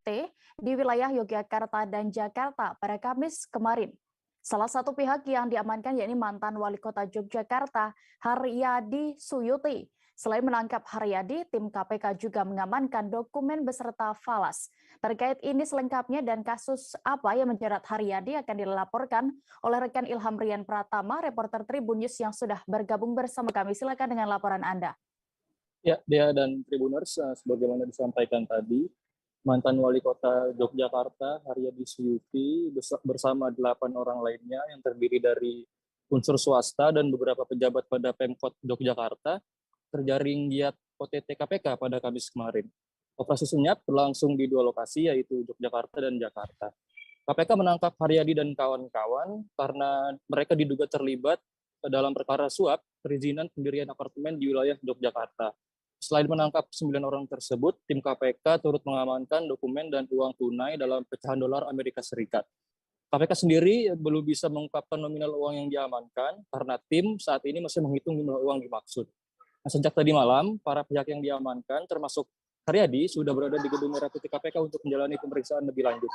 Suyuti di wilayah Yogyakarta dan Jakarta pada Kamis kemarin. Salah satu pihak yang diamankan yakni mantan Wali Kota Yogyakarta, Haryadi Suyuti. Selain menangkap Haryadi, tim KPK juga mengamankan dokumen beserta falas. Terkait ini selengkapnya dan kasus apa yang menjerat Haryadi akan dilaporkan oleh rekan Ilham Rian Pratama, reporter Tribun News yang sudah bergabung bersama kami. Silakan dengan laporan Anda. Ya, Dea dan Tribuners, sebagaimana disampaikan tadi, mantan Wali Kota Yogyakarta, Haryadi Suyuti, bersama 8 orang lainnya yang terdiri dari unsur swasta dan beberapa pejabat pada Pemkot Yogyakarta, terjaring giat OTT KPK pada Kamis kemarin. Operasi senyap berlangsung di 2 lokasi, yaitu Yogyakarta dan Jakarta. KPK menangkap Haryadi dan kawan-kawan karena mereka diduga terlibat dalam perkara suap perizinan pendirian apartemen di wilayah Yogyakarta. Selain menangkap 9 orang tersebut, tim KPK turut mengamankan dokumen dan uang tunai dalam pecahan dolar Amerika Serikat. KPK sendiri belum bisa mengungkapkan nominal uang yang diamankan karena tim saat ini masih menghitung jumlah uang dimaksud. Nah, sejak tadi malam, para pihak yang diamankan termasuk Haryadi sudah berada di gedung merah putih KPK untuk menjalani pemeriksaan lebih lanjut.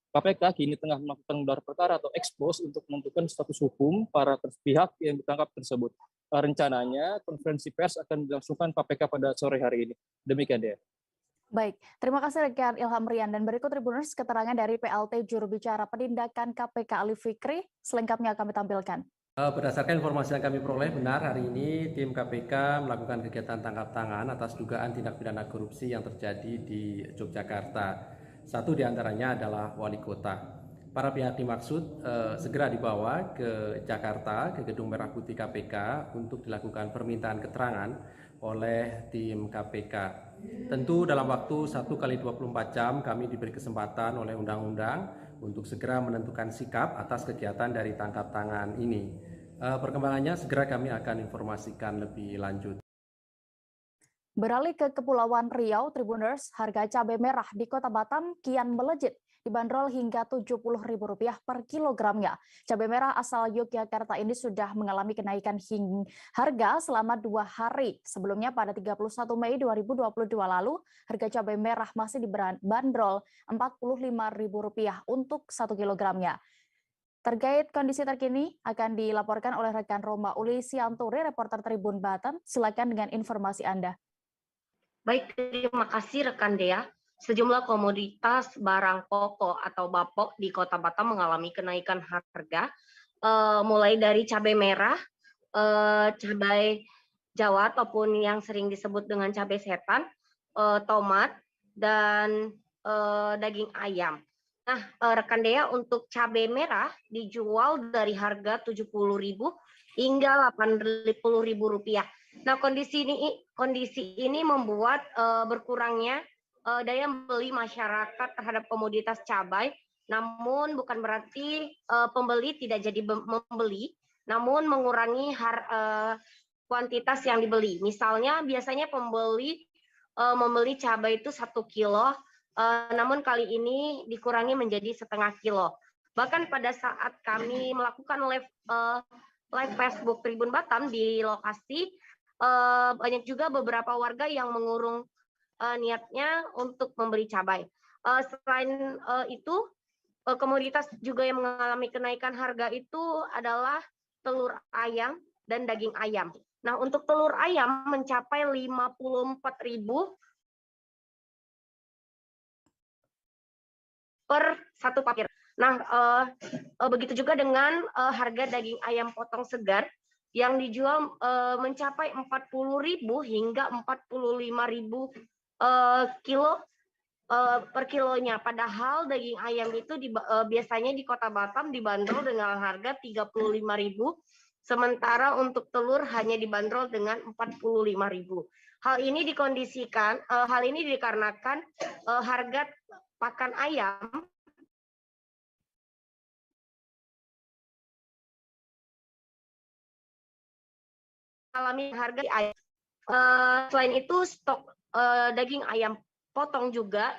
KPK kini tengah melakukan gelar perkara atau ekspos untuk menentukan status hukum para pihak yang ditangkap tersebut. Rencananya konferensi pers akan dilangsungkan KPK pada sore hari ini. Demikian dia. Baik, terima kasih rekan Ilham Rian dan berikut Tribuners keterangan dari PLT juru bicara penindakan KPK Ali Fikri. Selengkapnya kami tampilkan. Berdasarkan informasi yang kami peroleh, benar hari ini tim KPK melakukan kegiatan tangkap tangan atas dugaan tindak pidana korupsi yang terjadi di Yogyakarta. Satu di antaranya adalah wali kota. Para pihak dimaksud segera dibawa ke Jakarta, ke Gedung Merah Putih KPK untuk dilakukan permintaan keterangan oleh tim KPK. Tentu dalam waktu 1x24 jam kami diberi kesempatan oleh undang-undang untuk segera menentukan sikap atas kegiatan dari tangkap tangan ini. Perkembangannya segera kami akan informasikan lebih lanjut. Beralih ke Kepulauan Riau, Tribuners, harga cabai merah di Kota Batam kian melejit, dibanderol hingga Rp70.000 per kilogramnya. Cabai merah asal Yogyakarta ini sudah mengalami kenaikan harga selama 2 hari. Sebelumnya pada 31 Mei 2022 lalu, harga cabai merah masih dibanderol Rp45.000 untuk 1 kilogramnya. Terkait kondisi terkini akan dilaporkan oleh rekan Roma Uli Sianturi, reporter Tribun Batam. Silakan dengan informasi Anda. Baik, terima kasih rekan Dea. Sejumlah komoditas barang pokok atau bapok di Kota Batam mengalami kenaikan harga, mulai dari cabai merah, cabai Jawa ataupun yang sering disebut dengan cabai setan, tomat, dan daging ayam. Nah, rekan Dea, untuk cabai merah dijual dari harga Rp70.000 hingga Rp80.000. Nah, kondisi ini membuat berkurangnya daya beli masyarakat terhadap komoditas cabai. Namun bukan berarti pembeli tidak jadi membeli, namun mengurangi kuantitas yang dibeli. Misalnya biasanya pembeli membeli cabai itu 1 kilo, namun kali ini dikurangi menjadi setengah kilo. Bahkan pada saat kami melakukan live Facebook Tribun Batam di lokasi, banyak juga beberapa warga yang mengurung niatnya untuk membeli cabai. Selain itu, komoditas juga yang mengalami kenaikan harga itu adalah telur ayam dan daging ayam. Nah, untuk telur ayam mencapai Rp54.000 per 1 paket. Nah, begitu juga dengan harga daging ayam potong segar yang dijual mencapai Rp40.000 hingga Rp45.000 per kilonya. Padahal daging ayam itu biasanya di Kota Batam dibanderol dengan harga Rp35.000, sementara untuk telur hanya dibanderol dengan Rp45.000. Hal ini dikarenakan harga pakan ayam alami harga ayam. Selain itu, stok daging ayam potong juga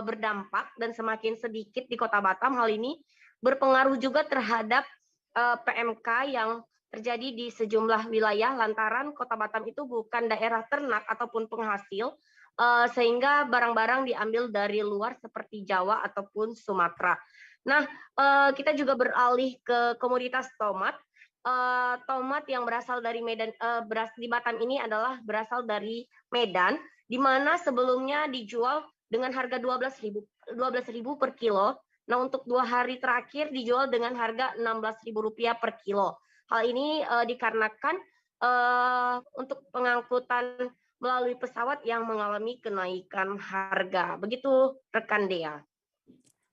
berdampak dan semakin sedikit di Kota Batam. Hal ini berpengaruh juga terhadap PMK yang terjadi di sejumlah wilayah lantaran Kota Batam itu bukan daerah ternak ataupun penghasil, sehingga barang-barang diambil dari luar seperti Jawa ataupun Sumatera. Nah, kita juga beralih ke komoditas tomat. Tomat yang berasal dari Medan, di Batam ini adalah berasal dari Medan, di mana sebelumnya dijual dengan harga 12.000 per kilo. Nah, untuk 2 hari terakhir dijual dengan harga Rp16.000 per kilo. Hal ini dikarenakan untuk pengangkutan melalui pesawat yang mengalami kenaikan harga. Begitu, rekan Dea.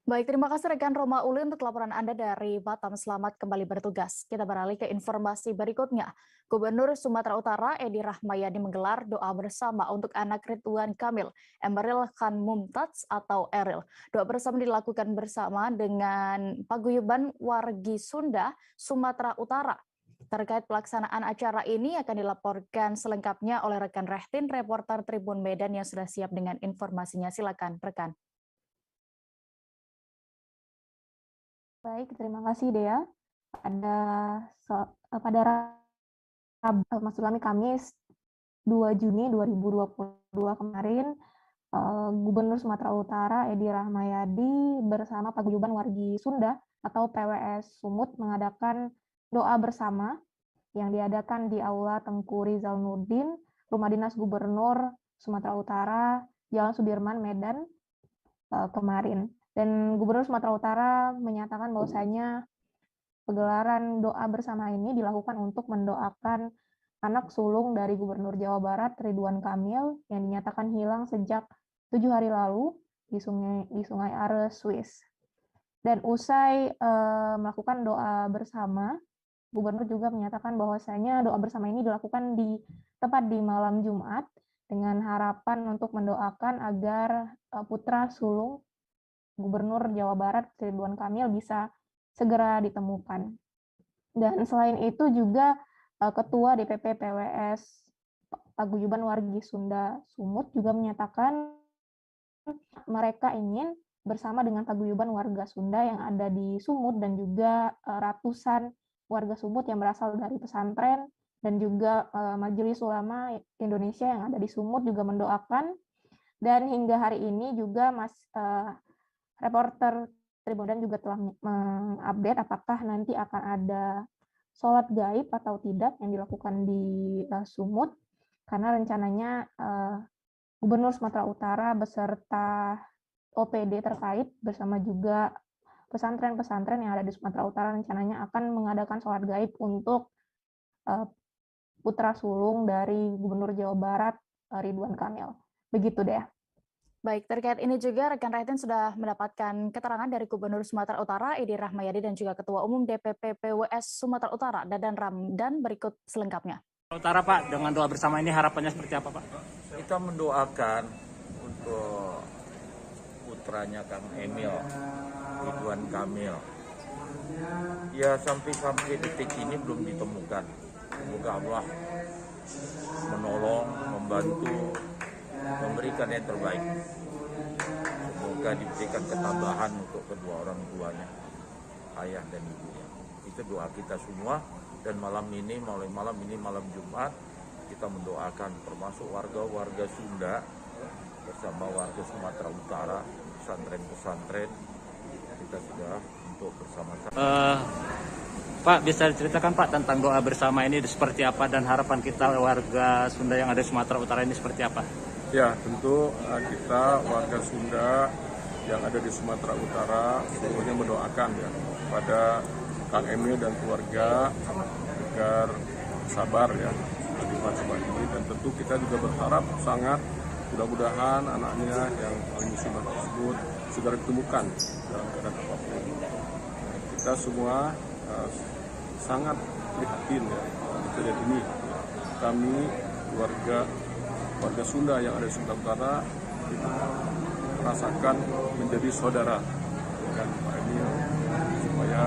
Baik, terima kasih rekan Roma Uli untuk laporan Anda dari Batam. Selamat kembali bertugas. Kita beralih ke informasi berikutnya. Gubernur Sumatera Utara Edi Rahmayadi menggelar doa bersama untuk anak Ridwan Kamil, Emeril Khan Mumtaz atau Eril. Doa bersama dilakukan bersama dengan paguyuban wargi Sunda, Sumatera Utara. Terkait pelaksanaan acara ini akan dilaporkan selengkapnya oleh rekan Rehtin, reporter Tribun Medan yang sudah siap dengan informasinya. Silakan rekan. Baik, terima kasih Dea. Pada maksud kami Kamis 2 Juni 2022 kemarin, Gubernur Sumatera Utara Edi Rahmayadi bersama Paguyuban Wargi Sunda atau PWS Sumut mengadakan doa bersama yang diadakan di Aula Tengku Rizal Nurdin, Rumah Dinas Gubernur Sumatera Utara, Jalan Sudirman, Medan kemarin. Dan Gubernur Sumatera Utara menyatakan bahwasanya pegelaran doa bersama ini dilakukan untuk mendoakan anak sulung dari Gubernur Jawa Barat Ridwan Kamil yang dinyatakan hilang sejak 7 hari lalu di Sungai Are, Swiss. Dan usai melakukan doa bersama, Gubernur juga menyatakan bahwasanya doa bersama ini dilakukan tepat di malam Jumat dengan harapan untuk mendoakan agar putra sulung Gubernur Jawa Barat Ridwan Kamil bisa segera ditemukan. Dan selain itu juga Ketua DPP PWS Paguyuban Wargi Sunda Sumut juga menyatakan mereka ingin bersama dengan paguyuban warga Sunda yang ada di Sumut dan juga ratusan warga Sumut yang berasal dari pesantren dan juga Majelis Ulama Indonesia yang ada di Sumut juga mendoakan. Dan hingga hari ini juga reporter Tribun juga telah mengupdate apakah nanti akan ada sholat gaib atau tidak yang dilakukan di Sumut, karena rencananya Gubernur Sumatera Utara beserta OPD terkait bersama juga pesantren-pesantren yang ada di Sumatera Utara rencananya akan mengadakan sholat gaib untuk putra sulung dari Gubernur Jawa Barat Ridwan Kamil. Begitu deh. Baik, terkait ini juga rekan Rehtin sudah mendapatkan keterangan dari Gubernur Sumatera Utara Edi Rahmayadi dan juga Ketua Umum DPP PWS Sumatera Utara Dadan Ramdan. Berikut selengkapnya. Utara Pak, dengan doa bersama ini harapannya seperti apa Pak? Kita mendoakan untuk putranya Kang Emil, Ridwan Kamil. Ya sampai detik ini belum ditemukan. Semoga Allah menolong, membantu, memberikan yang terbaik. Semoga diberikan ketabahan untuk kedua orang tuanya, ayah dan ibunya. Itu doa kita semua. Dan malam Jumat, kita mendoakan termasuk warga-warga Sunda bersama warga Sumatera Utara, pesantren-pesantren, kita sudah untuk bersama-sama. Pak, bisa diceritakan Pak tentang doa bersama ini seperti apa dan harapan kita warga Sunda yang ada di Sumatera Utara ini seperti apa? Ya, tentu kita warga Sunda yang ada di Sumatera Utara seluruhnya mendoakan ya pada Kang Emil dan keluarga agar sabar ya di masa ini, dan tentu kita juga berharap sangat mudah-mudahan anaknya yang paling musibah tersebut segera ditemukan dalam keadaan apapun. Kita semua sangat prihatin ya kejadian ini. Kami warga Sunda yang ada di Sumatera Utara merasakan menjadi saudara dengan Pak Emil supaya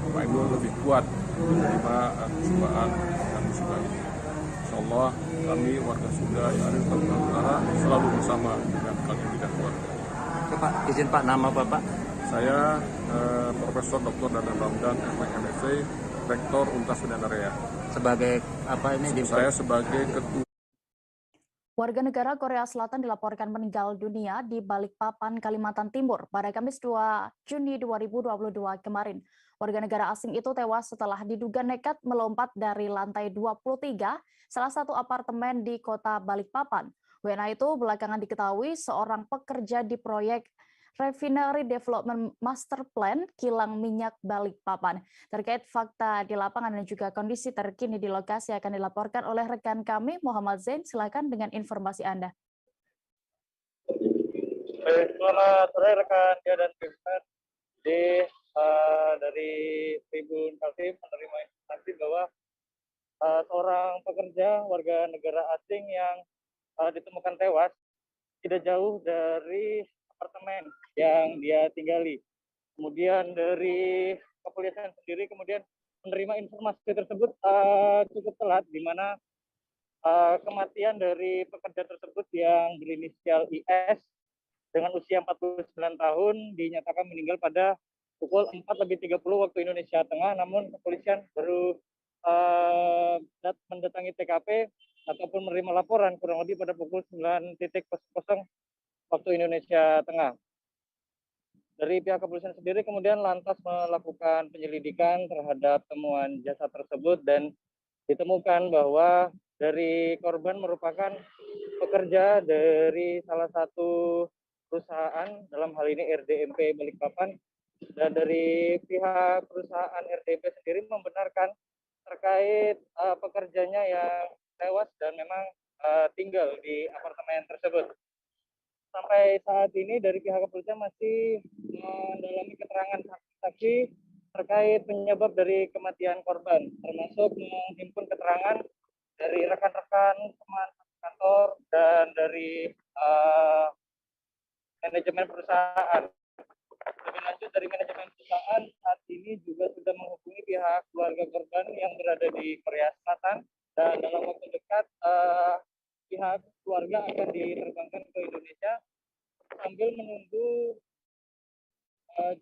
Pak Emil lebih kuat menerima cobaan dan musibah ini. Insyaallah kami warga Sunda yang ada di Sumatera Utara selalu bersama dengan kalian dan keluarga. Pak, izin Pak, nama Bapak? Saya Profesor Dr. Dadan Ramdan, MSc, Rektor Untas Medan Area. Sebagai apa ini? Saya sebagai Ketua. Warga negara Korea Selatan dilaporkan meninggal dunia di Balikpapan, Kalimantan Timur pada Kamis 2 Juni 2022 kemarin. Warga negara asing itu tewas setelah diduga nekat melompat dari lantai 23 salah satu apartemen di kota Balikpapan. WNA itu belakangan diketahui seorang pekerja di proyek Refinery Development Master Plan kilang minyak Balikpapan. Terkait fakta di lapangan dan juga kondisi terkini di lokasi akan dilaporkan oleh rekan kami Muhammad Zain. Silakan dengan informasi Anda. Selamat sore rekan dia dan Tribun. Dari Tribun Kaltim menerima informasi bahwa seorang pekerja warga negara asing yang ditemukan tewas tidak jauh dari apartemen yang dia tinggali. Kemudian dari kepolisian sendiri kemudian menerima informasi tersebut cukup telat, di mana kematian dari pekerja tersebut yang berinisial IS dengan usia 49 tahun dinyatakan meninggal pada pukul 4:30 waktu Indonesia Tengah, namun kepolisian baru mendatangi TKP ataupun menerima laporan kurang lebih pada pukul 9.00 waktu Indonesia Tengah. Dari pihak kepolisian sendiri kemudian lantas melakukan penyelidikan terhadap temuan jasad tersebut dan ditemukan bahwa dari korban merupakan pekerja dari salah satu perusahaan, dalam hal ini RDMP Balikpapan, dan dari pihak perusahaan RDMP sendiri membenarkan terkait pekerjanya yang tewas dan memang tinggal di apartemen tersebut. Sampai saat ini dari pihak kepolisian masih mendalami keterangan saksi terkait penyebab dari kematian korban, termasuk menghimpun keterangan dari rekan-rekan teman kantor dan dari manajemen perusahaan. Lebih lanjut dari manajemen perusahaan saat ini juga sudah menghubungi pihak keluarga korban yang berada di Korea Selatan, dan dalam waktu dekat pihak keluarga akan diterbangkan ke Indonesia sambil menunggu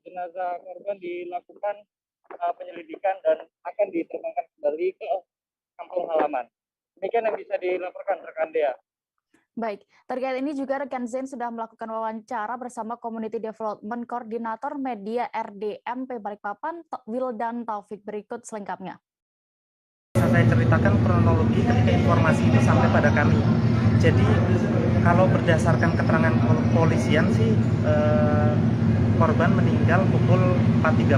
jenazah korban dilakukan penyelidikan dan akan diterbangkan kembali ke kampung halaman. Demikian yang bisa dilaporkan rekan Dea. Baik, terkait ini juga rekan Zain sudah melakukan wawancara bersama Community Development Coordinator Media RDMP Balikpapan, Wildan Taufik. Berikut selengkapnya. Saya ceritakan kronologi ketika informasi itu sampai pada kami. Jadi kalau berdasarkan keterangan kepolisian sih korban meninggal pukul 4.30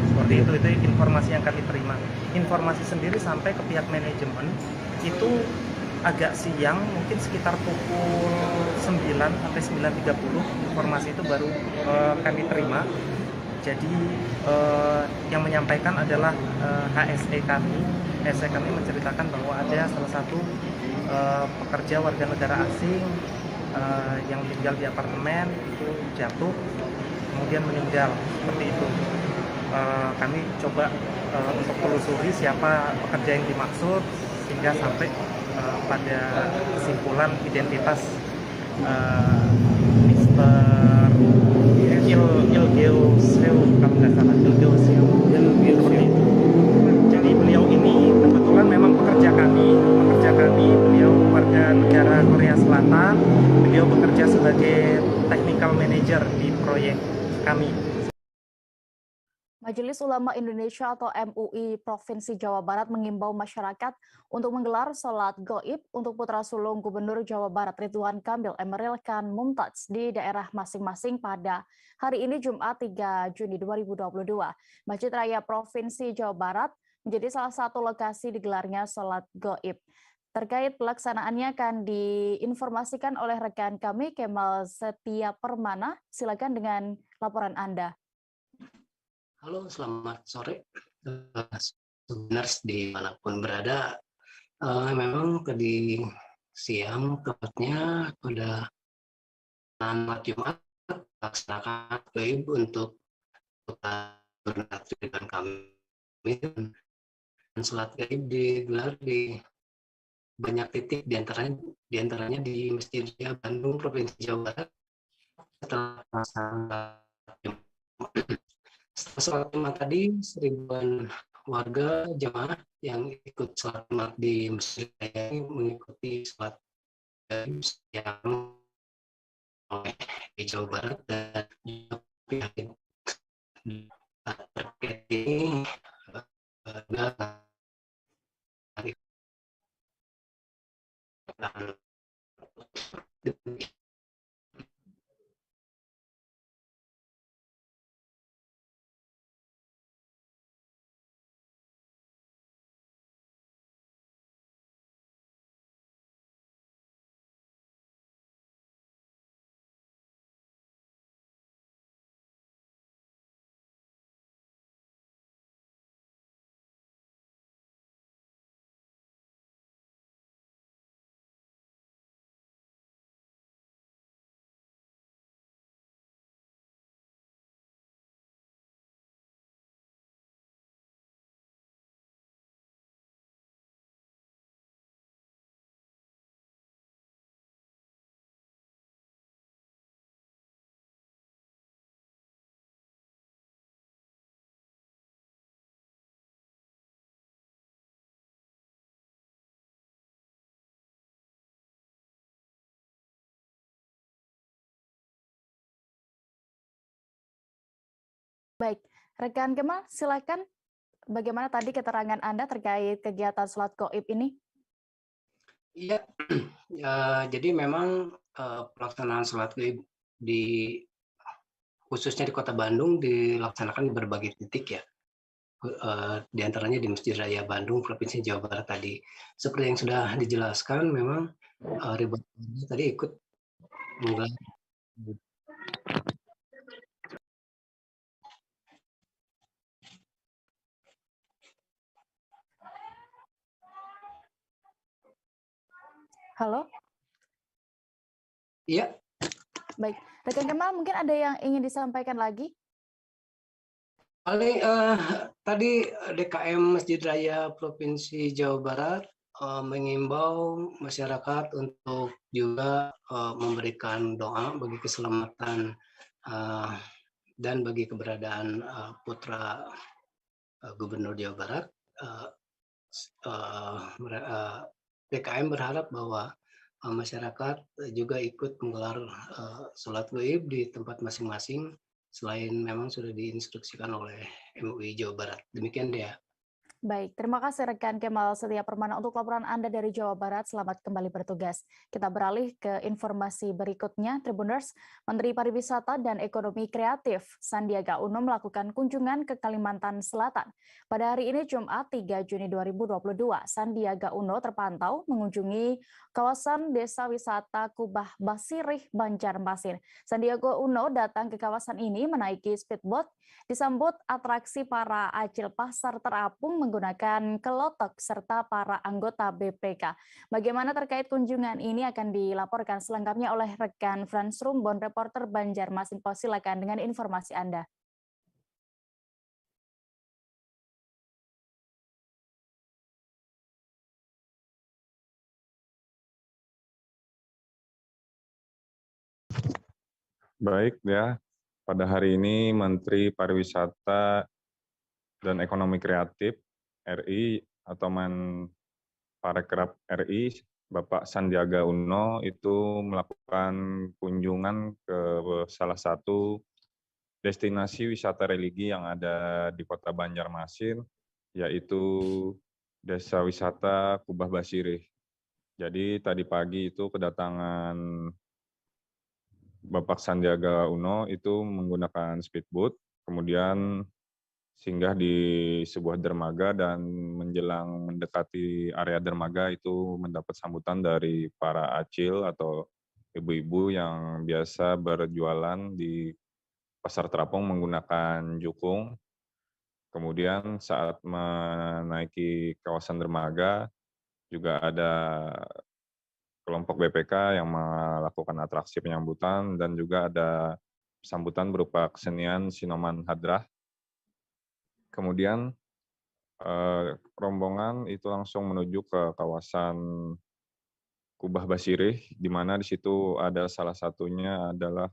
seperti itu informasi yang kami terima. Informasi sendiri sampai ke pihak manajemen itu agak siang, mungkin sekitar pukul 9 sampai 9.30 informasi itu baru kami terima. Jadi yang menyampaikan adalah HSE kami. HSE kami menceritakan bahwa ada salah satu pekerja warga negara asing yang tinggal di apartemen itu jatuh kemudian meninggal seperti itu. Kami coba untuk telusuri siapa pekerja yang dimaksud sehingga sampai pada kesimpulan identitas Mr. Ilgeo Seo, kalau nggak salah Ilgeo Seo seperti itu. Jadi beliau ini kebetulan memang pekerja kami. Beliau warga negara Korea Selatan. Beliau bekerja sebagai technical manager di proyek kami. Majelis Ulama Indonesia atau MUI Provinsi Jawa Barat mengimbau masyarakat untuk menggelar sholat gaib untuk putra sulung Gubernur Jawa Barat Ridwan Kamil Emeril Khan Mumtaz di daerah masing-masing pada hari ini Jumat 3 Juni 2022. Masjid Raya Provinsi Jawa Barat menjadi salah satu lokasi digelarnya sholat gaib. Terkait pelaksanaannya akan diinformasikan oleh rekan kami Kemal Setia Permana. Silakan dengan laporan Anda. Halo, selamat sore. Subners dimanapun berada, memang tadi siang tepatnya pada malam Jumat melaksanakan gaib untuk Ridwan Kamil, dan sholat gaib digelar di banyak titik, diantaranya di Masjid Raya Bandung Provinsi Jawa Barat. Setelah sholat Jumat tadi, seribuan warga jemaah yang ikut sholat Jumat di Masjid Raya ini mengikuti sholat yang oleh di Jawa Barat dan juga pihak terkait ini Baik, rekan Kemal, silakan. Bagaimana tadi keterangan Anda terkait kegiatan sholat gaib ini? Iya, jadi memang pelaksanaan sholat gaib khususnya di Kota Bandung dilaksanakan di berbagai titik ya. Di antaranya di Masjid Raya Bandung, Provinsi Jawa Barat tadi. Seperti yang sudah dijelaskan, memang ribuan tadi ikut menggelar. Halo? Iya. Baik, rekan Kemal mungkin ada yang ingin disampaikan lagi? Paling tadi DKM Masjid Raya Provinsi Jawa Barat mengimbau masyarakat untuk juga memberikan doa bagi keselamatan dan bagi keberadaan putra Gubernur Jawa Barat. DKM berharap bahwa masyarakat juga ikut menggelar sholat gaib di tempat masing-masing, selain memang sudah diinstruksikan oleh MUI Jawa Barat. Demikian dia. Baik, terima kasih rekan Kemal Setia Permana untuk laporan Anda dari Jawa Barat. Selamat kembali bertugas. Kita beralih ke informasi berikutnya. Tribuners, Menteri Pariwisata dan Ekonomi Kreatif Sandiaga Uno melakukan kunjungan ke Kalimantan Selatan. Pada hari ini Jumat 3 Juni 2022, Sandiaga Uno terpantau mengunjungi kawasan Desa Wisata Kubah Basirih, Banjarmasin. Sandiaga Uno datang ke kawasan ini menaiki speedboat, disambut atraksi para acil pasar terapung menggunakan kelotok serta para anggota BPK. Bagaimana terkait kunjungan ini akan dilaporkan selengkapnya oleh rekan Frans Rumbon, reporter Banjarmasin Pos. Silakan dengan informasi Anda. Baik ya, pada hari ini Menteri Pariwisata dan Ekonomi Kreatif RI atau Menparekraf RI, Bapak Sandiaga Uno itu melakukan kunjungan ke salah satu destinasi wisata religi yang ada di Kota Banjarmasin, yaitu Desa Wisata Kubah Basirih. Jadi tadi pagi itu kedatangan Bapak Sandiaga Uno itu menggunakan speedboat, kemudian singgah di sebuah dermaga dan menjelang mendekati area dermaga itu mendapat sambutan dari para acil atau ibu-ibu yang biasa berjualan di pasar terapung menggunakan jukung. Kemudian saat menaiki kawasan dermaga juga ada kelompok BPK yang melakukan atraksi penyambutan dan juga ada sambutan berupa kesenian Sinoman Hadrah. Kemudian rombongan itu langsung menuju ke kawasan Kubah Basirih, di mana di situ ada salah satunya adalah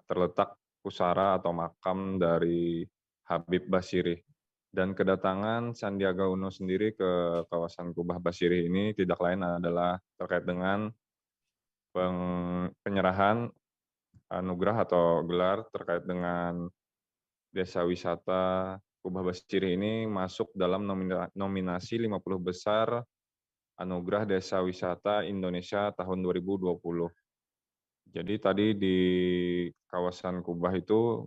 terletak pusara atau makam dari Habib Basirih. Dan kedatangan Sandiaga Uno sendiri ke kawasan Kubah Basirih ini tidak lain adalah terkait dengan penyerahan anugerah atau gelar terkait dengan Desa Wisata Kubah Basirih ini masuk dalam nominasi 50 besar Anugerah Desa Wisata Indonesia tahun 2020. Jadi tadi di kawasan Kubah itu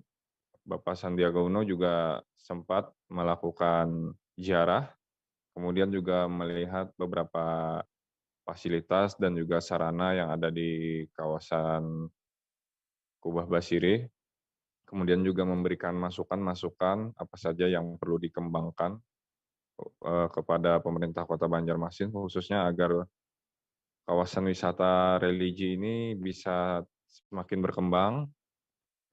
Bapak Sandiaga Uno juga sempat melakukan ziarah, kemudian juga melihat beberapa fasilitas dan juga sarana yang ada di kawasan Kubah Basirih, kemudian juga memberikan masukan-masukan apa saja yang perlu dikembangkan kepada pemerintah Kota Banjarmasin, khususnya agar kawasan wisata religi ini bisa semakin berkembang,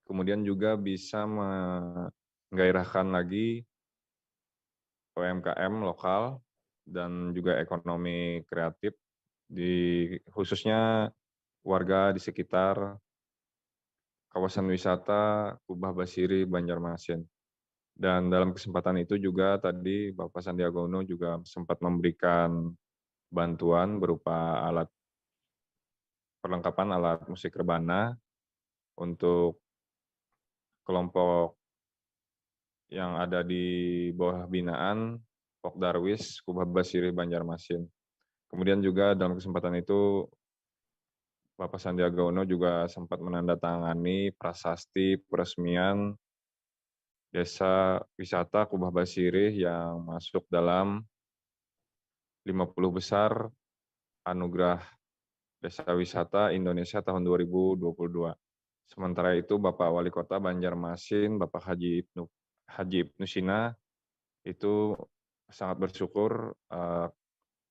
kemudian juga bisa menggairahkan lagi UMKM lokal dan juga ekonomi kreatif khususnya warga di sekitar kawasan wisata Kubah Basirih Banjarmasin. Dan dalam kesempatan itu juga tadi Bapak Sandiaga Uno juga sempat memberikan bantuan berupa perlengkapan alat musik rebana untuk kelompok yang ada di bawah binaan Pok Darwis Kubah Basirih Banjarmasin. Kemudian juga dalam kesempatan itu Bapak Sandiaga Uno juga sempat menandatangani prasasti peresmian Desa Wisata Kubah Basirih yang masuk dalam 50 besar Anugerah Desa Wisata Indonesia tahun 2022. Sementara itu Bapak Wali Kota Banjarmasin, Bapak Haji Ibnu Sina, itu sangat bersyukur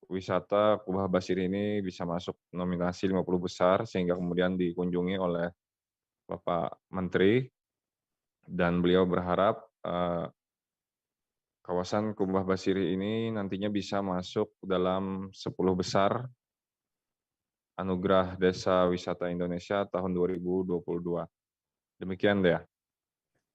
wisata Kubah Basirih ini bisa masuk nominasi 50 besar sehingga kemudian dikunjungi oleh Bapak Menteri, dan beliau berharap kawasan Kubah Basirih ini nantinya bisa masuk dalam 10 besar Anugerah Desa Wisata Indonesia tahun 2022. Demikian Dea.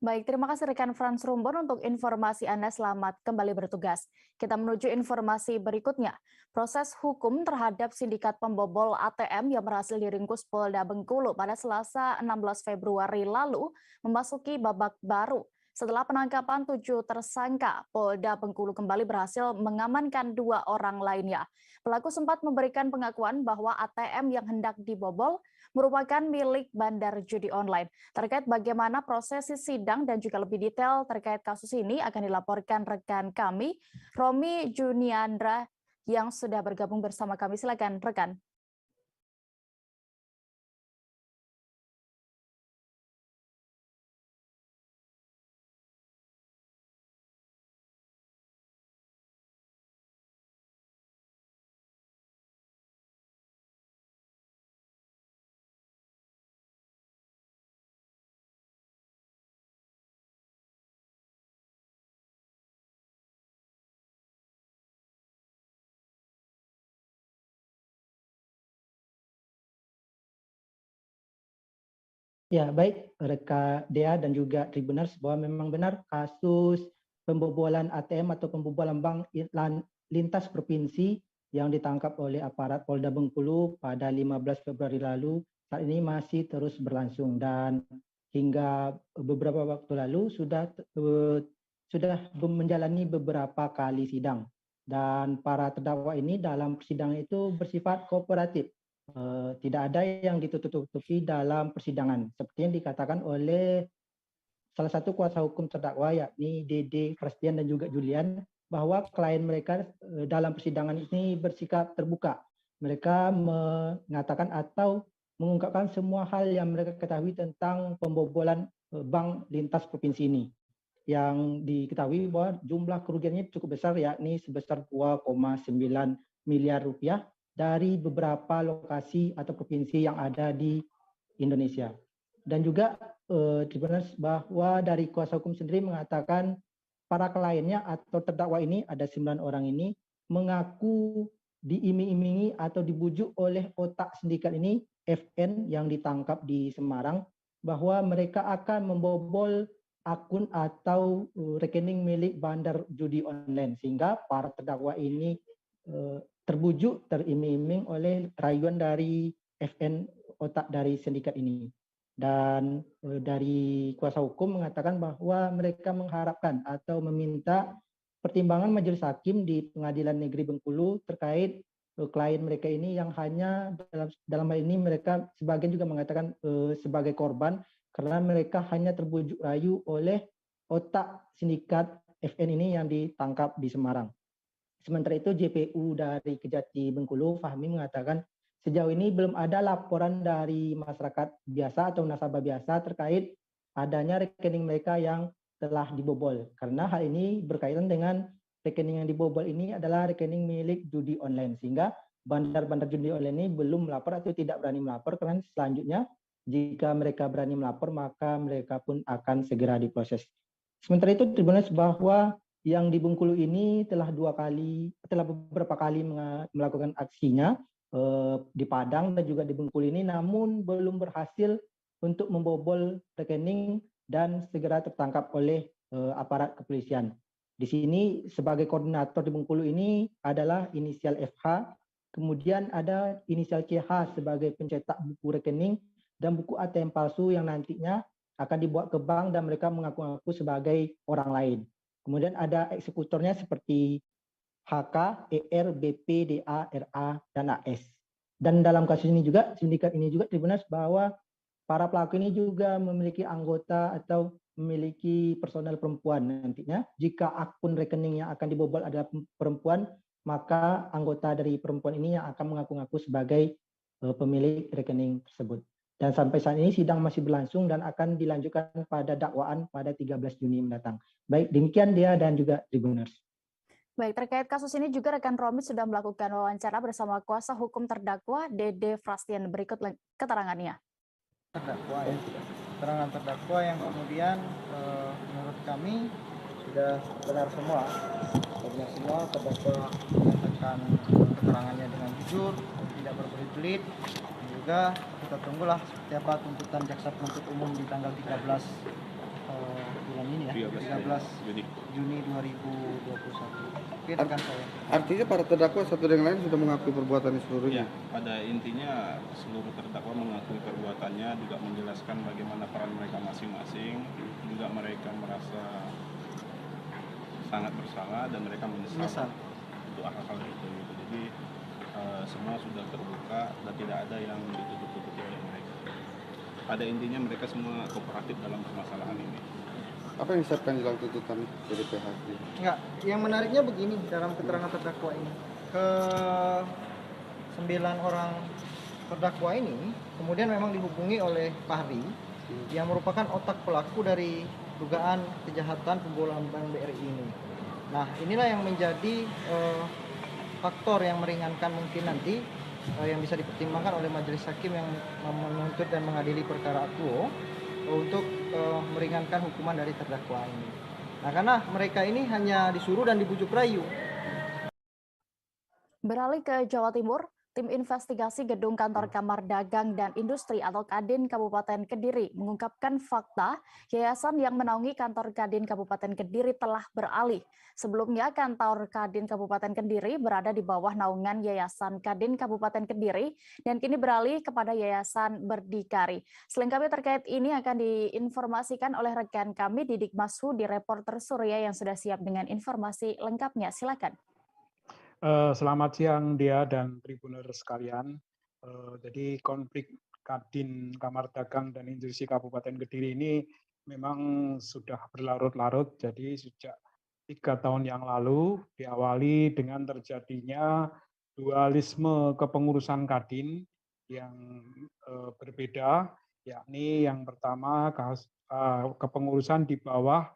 Baik, terima kasih rekan Frans Rumbon untuk informasi Anda. Selamat kembali bertugas. Kita menuju informasi berikutnya. Proses hukum terhadap sindikat pembobol ATM yang berhasil diringkus Polda Bengkulu pada Selasa 16 Februari lalu memasuki babak baru. Setelah penangkapan 7 tersangka, Polda Bengkulu kembali berhasil mengamankan 2 orang lainnya. Pelaku sempat memberikan pengakuan bahwa ATM yang hendak dibobol merupakan milik bandar judi online. Terkait bagaimana prosesi sidang dan juga lebih detail terkait kasus ini akan dilaporkan rekan kami, Romi Juniandra, yang sudah bergabung bersama kami. Silakan rekan. Ya, baik rekan Dea dan juga Tribuners, bahwa memang benar kasus pembobolan ATM atau pembobolan bank lintas provinsi yang ditangkap oleh aparat Polda Bengkulu pada 15 Februari lalu saat ini masih terus berlangsung, dan hingga beberapa waktu lalu sudah menjalani beberapa kali sidang, dan para terdakwa ini dalam persidangan itu bersifat kooperatif. Tidak ada yang ditutup-tutupi dalam persidangan, seperti yang dikatakan oleh salah satu kuasa hukum terdakwa, yakni Dede Prasetyan dan juga Julian, bahwa klien mereka dalam persidangan ini bersikap terbuka. Mereka mengatakan atau mengungkapkan semua hal yang mereka ketahui tentang pembobolan bank lintas provinsi ini, yang diketahui bahwa jumlah kerugiannya cukup besar, yakni sebesar 2,9 miliar rupiah dari beberapa lokasi atau provinsi yang ada di Indonesia. Dan juga bahwa dari kuasa hukum sendiri mengatakan para kliennya atau terdakwa ini, ada 9 orang ini, mengaku diiming-imingi atau dibujuk oleh otak sindikat ini, FN, yang ditangkap di Semarang, bahwa mereka akan membobol akun atau rekening milik bandar judi online, sehingga para terdakwa ini terbujuk, teriming-iming oleh rayuan dari FN otak dari sindikat ini. Dan dari kuasa hukum mengatakan bahwa mereka mengharapkan atau meminta pertimbangan majelis hakim di Pengadilan Negeri Bengkulu terkait klien mereka ini yang hanya dalam hal ini mereka sebagian juga mengatakan sebagai korban karena mereka hanya terbujuk rayu oleh otak sindikat FN ini yang ditangkap di Semarang. Sementara itu JPU dari Kejati Bengkulu, Fahmi, mengatakan sejauh ini belum ada laporan dari masyarakat biasa atau nasabah biasa terkait adanya rekening mereka yang telah dibobol. Karena hal ini berkaitan dengan rekening yang dibobol ini adalah rekening milik judi online, sehingga bandar-bandar judi online ini belum melapor atau tidak berani melapor, karena selanjutnya jika mereka berani melapor maka mereka pun akan segera diproses. Sementara itu Tribuners bahwa yang di Bengkulu ini telah beberapa kali melakukan aksinya di Padang dan juga di Bengkulu ini, namun belum berhasil untuk membobol rekening dan segera tertangkap oleh aparat kepolisian. Di sini sebagai koordinator di Bengkulu ini adalah inisial FH, kemudian ada inisial CH sebagai pencetak buku rekening dan buku ATM palsu yang nantinya akan dibawa ke bank dan mereka mengaku-ngaku sebagai orang lain. Kemudian ada eksekutornya seperti HK, ER, BP, DA, RA, dan AS. Dan dalam kasus ini juga, sindikat ini juga Tribuners bahwa para pelaku ini juga memiliki anggota atau memiliki personel perempuan nantinya. Jika akun rekening yang akan dibobol adalah perempuan, maka anggota dari perempuan ini yang akan mengaku-ngaku sebagai pemilik rekening tersebut. Dan sampai saat ini sidang masih berlangsung dan akan dilanjutkan pada dakwaan pada 13 Juni mendatang. Baik, demikian dia dan juga Tribuners. Baik, terkait kasus ini juga rekan Romi sudah melakukan wawancara bersama kuasa hukum terdakwa Dede Frastian. Berikut keterangannya. Terdakwa ya, keterangan terdakwa yang kemudian menurut kami sudah benar semua. Benar semua, terdakwa menyatakan keterangannya dengan jujur, tidak berbelit-belit. Juga kita tunggulah seperti apa tuntutan jaksa penuntut umum di tanggal 13 bulan ini ya, 13 Juni 2021. Artinya para terdakwa satu dengan lain sudah mengakui perbuatannya seluruhnya? Ya, pada intinya seluruh terdakwa mengakui perbuatannya, juga menjelaskan bagaimana peran mereka masing-masing, juga mereka merasa sangat bersalah dan mereka menyesal untuk hal-hal itu. Jadi semua sudah terbuka dan tidak ada yang ditutup-tutupi oleh mereka. Pada intinya mereka semua kooperatif dalam permasalahan ini. Apa yang disiapkan dalam tuntutan dari pihak ini? Enggak, yang menariknya begini dalam keterangan terdakwa ini. Ke 9 orang terdakwa ini kemudian memang dihubungi oleh Fahri yang merupakan otak pelaku dari dugaan kejahatan pembobolan Bank BRI ini. Nah, inilah yang menjadi faktor yang meringankan mungkin nanti yang bisa dipertimbangkan oleh majelis hakim yang menuntut dan mengadili perkara akuo untuk meringankan hukuman dari terdakwa ini. Nah, karena mereka ini hanya disuruh dan dibujuk rayu. Beralih ke Jawa Timur, tim investigasi Gedung Kantor Kamar Dagang dan Industri atau Kadin Kabupaten Kediri mengungkapkan fakta yayasan yang menaungi kantor Kadin Kabupaten Kediri telah beralih. Sebelumnya kantor Kadin Kabupaten Kediri berada di bawah naungan Yayasan Kadin Kabupaten Kediri dan kini beralih kepada Yayasan Berdikari. Selengkapnya terkait ini akan diinformasikan oleh rekan kami Didik Mashu di Reporter Surya yang sudah siap dengan informasi lengkapnya. Silakan. Selamat siang Dia dan Tribuner sekalian. Jadi konflik Kadin Kamar Dagang dan Industri Kabupaten Kediri ini memang sudah berlarut-larut. Jadi sejak 3 tahun yang lalu diawali dengan terjadinya dualisme kepengurusan Kadin yang berbeda, yakni yang pertama kepengurusan di bawah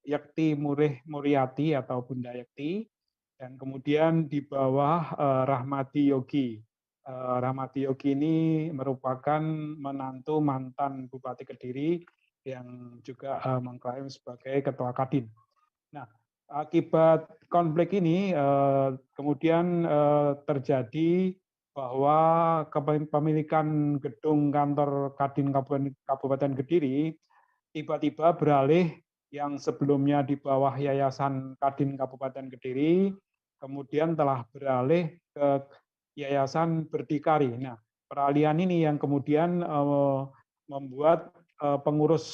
Yakti Muryati atau Bunda Yakti, dan kemudian di bawah Rahmati Yogi. Rahmati Yogi ini merupakan menantu mantan Bupati Kediri yang juga mengklaim sebagai Ketua Kadin. Nah, akibat konflik ini kemudian terjadi bahwa kepemilikan gedung kantor Kadin Kabupaten Kediri tiba-tiba beralih yang sebelumnya di bawah Yayasan Kadin Kabupaten Kediri, kemudian telah beralih ke Yayasan Berdikari. Nah, peralihan ini yang kemudian membuat pengurus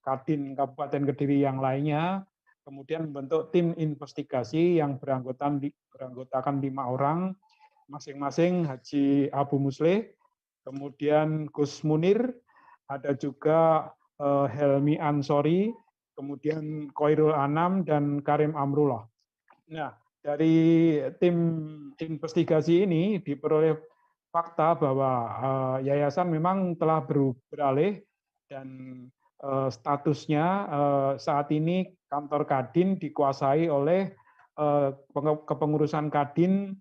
Kadin Kabupaten Kediri yang lainnya kemudian membentuk tim investigasi yang beranggotakan 5 orang, masing-masing Haji Abu Musleh, kemudian Gus Munir, ada juga Helmi Ansori, kemudian Koirul Anam, dan Karim Amrullah. Nah, dari tim investigasi ini diperoleh fakta bahwa yayasan memang telah beralih dan statusnya saat ini kantor Kadin dikuasai oleh kepengurusan Kadin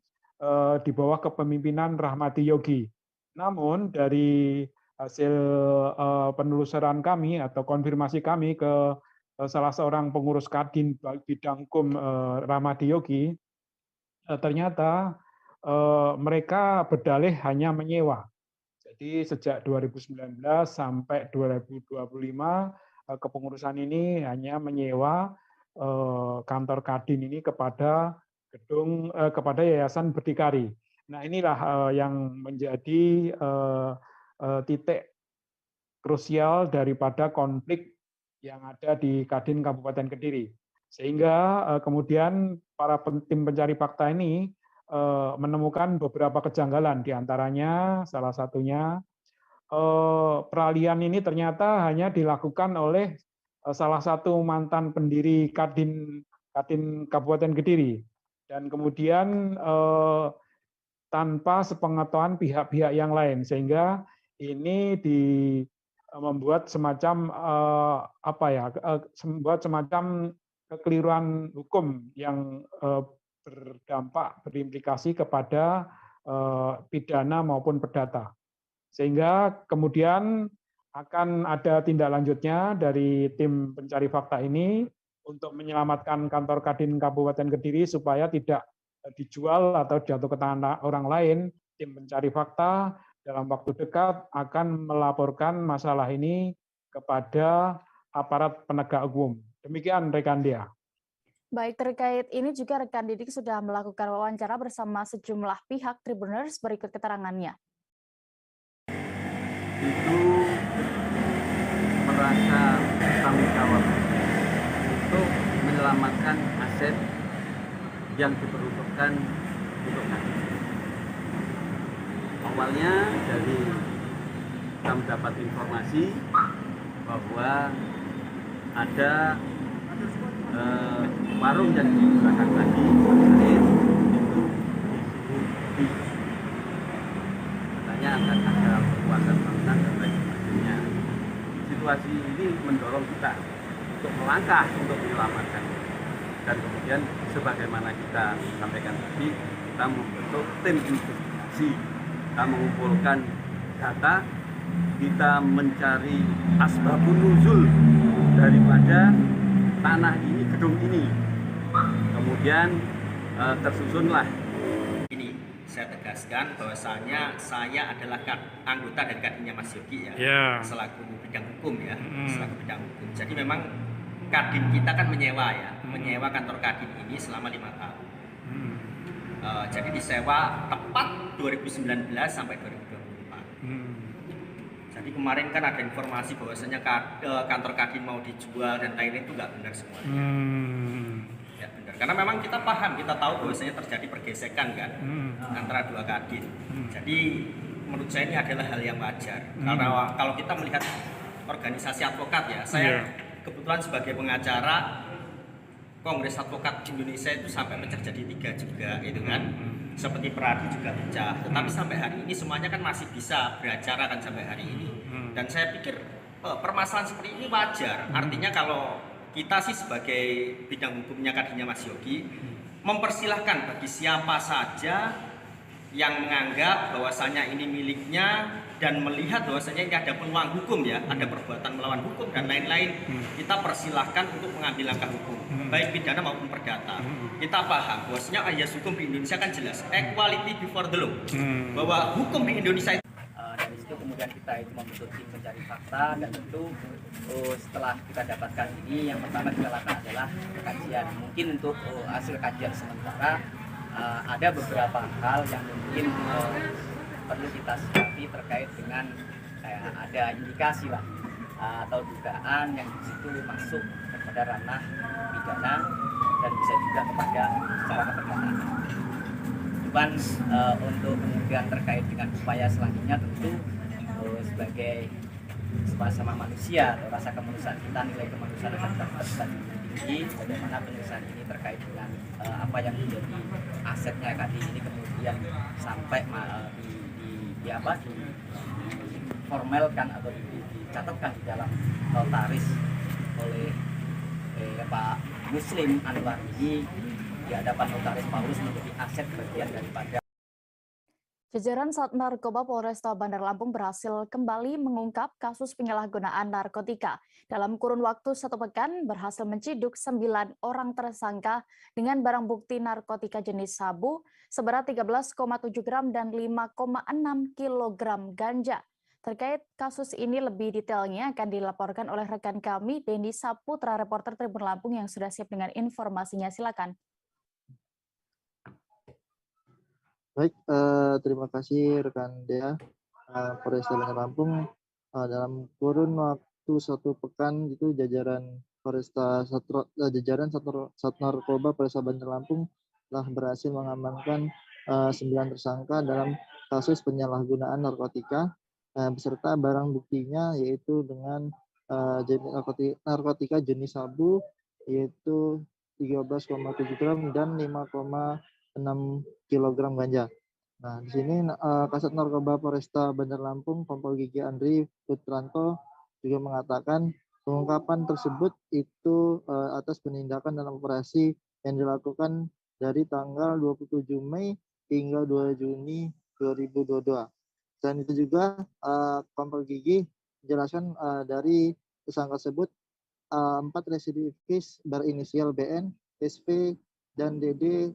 di bawah kepemimpinan Rahmati Yogi. Namun dari hasil penelusuran kami atau konfirmasi kami ke salah seorang pengurus Kadin bidang hukum Rahmati Yogi, ternyata mereka berdalih hanya menyewa. Jadi sejak 2019 sampai 2025 kepengurusan ini hanya menyewa kantor Kadin ini kepada kepada Yayasan Berdikari. Nah, inilah yang menjadi titik krusial daripada konflik yang ada di Kadin Kabupaten Kediri. Sehingga kemudian para tim pencari fakta ini menemukan beberapa kejanggalan, diantaranya salah satunya peralihan ini ternyata hanya dilakukan oleh salah satu mantan pendiri Kadin Kabupaten Kediri, dan kemudian tanpa sepengetahuan pihak-pihak yang lain, sehingga ini membuat semacam membuat semacam kekeliruan hukum yang berimplikasi kepada pidana maupun perdata. Sehingga kemudian akan ada tindak lanjutnya dari tim pencari fakta ini untuk menyelamatkan kantor Kadin Kabupaten Kediri supaya tidak dijual atau jatuh ke tangan orang lain. Tim pencari fakta dalam waktu dekat akan melaporkan masalah ini kepada aparat penegak hukum. Demikian rekan Dea. Baik, terkait ini juga rekan Didik sudah melakukan wawancara bersama sejumlah pihak Tribuners, berikut keterangannya. Itu merasa tanggung jawab untuk menyelamatkan aset yang diperuntukkan untuk Kadin. Awalnya dari kita mendapat informasi bahwa ada warung yang digunakan tadi itu katanya akan ada perbuatan bangunan dan lain sebagainya. Situasi ini mendorong kita untuk melangkah untuk menyelamatkan, dan kemudian sebagaimana kita sampaikan tadi, kita membentuk tim investigasi, kita mengumpulkan data, kita mencari asbabun nuzul daripada tanah ini, gedung ini. Kemudian tersusunlah. Ini saya tegaskan bahwasanya saya adalah anggota dari Kadinnya Mas Yogi ya, selaku bidang hukum ya, selaku bidang hukum. Jadi memang Kadin kita kan menyewa ya, menyewa kantor Kadin ini selama 5 tahun. Jadi disewa tepat 2019 sampai 2024. Jadi kemarin kan ada informasi bahwasanya kantor Kadin mau dijual dan lain-lain, itu nggak benar semuanya. Ya benar, karena memang kita paham, kita tahu bahwasanya terjadi pergesekan kan antara dua Kadin. Jadi menurut saya ini adalah hal yang wajar. Karena kalau kita melihat organisasi advokat ya, saya kebetulan sebagai pengacara Kongres Advokat Indonesia itu sampai pecah jadi 3 juga gitu kan. Seperti Peradi juga pecah. Tetapi sampai hari ini semuanya kan masih bisa beracara kan sampai hari ini. Dan saya pikir permasalahan seperti ini wajar. Artinya kalau kita sih sebagai bidang hukumnya Kadinnya Mas Yogi mempersilahkan bagi siapa saja yang menganggap bahwasanya ini miliknya dan melihat bahwasanya ini ada peluang hukum ya, ada perbuatan melawan hukum dan lain-lain, kita persilahkan untuk mengambil langkah hukum, baik pidana maupun perdata. Kita paham bahwasanya ayat hukum di Indonesia kan jelas, equality before the law, bahwa hukum di Indonesia itu. Dari situ kemudian kita itu membentuk tim pencari fakta, dan tentu setelah kita dapatkan ini, yang pertama kita lakukan adalah kajian. Mungkin untuk hasil kajian sementara ada beberapa hal yang mungkin perlu kita sikapi terkait dengan ada indikasi lah atau dugaan yang di situ masuk kepada ranah pidana dan bisa juga kepada secara keperdataan. Cuman untuk kemudian terkait dengan upaya selanjutnya tentu sebagai sama manusia atau rasa kemanusiaan kita, nilai kemanusiaan akan tetap tinggi, bagaimana penyelesaian ini terkait dengan apa yang menjadi asetnya Kadin ini kemudian sampai diformalkan atau dicatatkan di dalam notaris oleh Pak Muslim Anwar ini di hadapan notaris Paulus menjadi aset bagian daripada. Jajaran Sat Narkoba Polresta Bandar Lampung berhasil kembali mengungkap kasus penyalahgunaan narkotika. Dalam kurun waktu 1 pekan, berhasil menciduk 9 orang tersangka dengan barang bukti narkotika jenis sabu seberat 13,7 gram dan 5,6 kilogram ganja. Terkait kasus ini lebih detailnya akan dilaporkan oleh rekan kami, Denny Saputra, reporter Tribun Lampung yang sudah siap dengan informasinya. Silakan. Baik, terima kasih rekan Dea. Polresta Bandar Lampung dalam kurun waktu 1 pekan itu jajaran Sat Narkoba Polresta Bandar Lampung telah berhasil mengamankan 9 tersangka dalam kasus penyalahgunaan narkotika beserta barang buktinya yaitu dengan narkotika jenis sabu yaitu 13,7 gram dan 5,6 kilogram ganja. Nah, di sini Kasat Narkoba Polresta Bandar Lampung Kompol Gigi Andri Putranto juga mengatakan pengungkapan tersebut itu atas penindakan dalam operasi yang dilakukan dari tanggal 27 Mei hingga 2 Juni 2022. Dan itu juga Kompol Gigi menjelaskan dari tersangka tersebut 4 residivis berinisial BN, SP, dan DD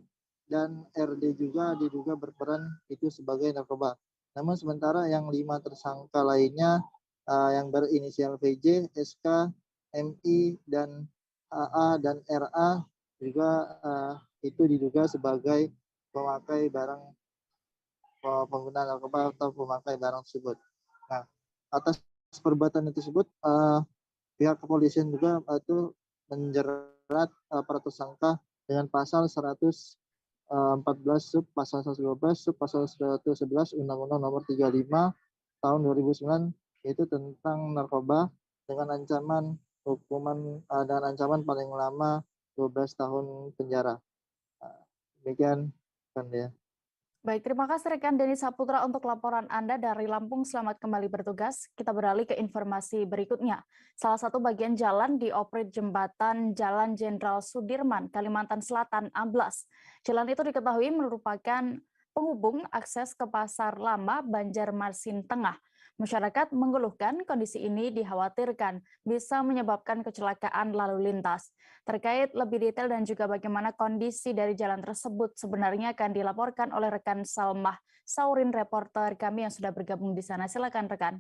dan RD juga diduga berperan itu sebagai narkoba. Namun sementara yang 5 tersangka lainnya yang berinisial VJ, SK, MI, dan AA dan RA juga itu diduga sebagai pemakai barang pengguna narkoba atau pemakai barang tersebut. Nah, atas perbuatan tersebut pihak kepolisian juga itu menjerat para tersangka dengan pasal 114 sub pasal 112 sub pasal 111 Undang-Undang Nomor 35 tahun 2009 yaitu tentang narkoba dengan ancaman hukuman dengan ancaman paling lama 12 tahun penjara. Demikian kan ya. Baik, terima kasih rekan Denny Saputra untuk laporan Anda dari Lampung. Selamat kembali bertugas. Kita beralih ke informasi berikutnya. Salah satu bagian jalan dioperate jembatan Jalan Jenderal Sudirman, Kalimantan Selatan amblas. Jalan itu diketahui merupakan penghubung akses ke Pasar Lama Banjarmasin Tengah. Masyarakat mengeluhkan kondisi ini dikhawatirkan bisa menyebabkan kecelakaan lalu lintas. Terkait lebih detail dan juga bagaimana kondisi dari jalan tersebut sebenarnya akan dilaporkan oleh rekan Salmah Saurin, reporter kami yang sudah bergabung di sana. Silakan rekan.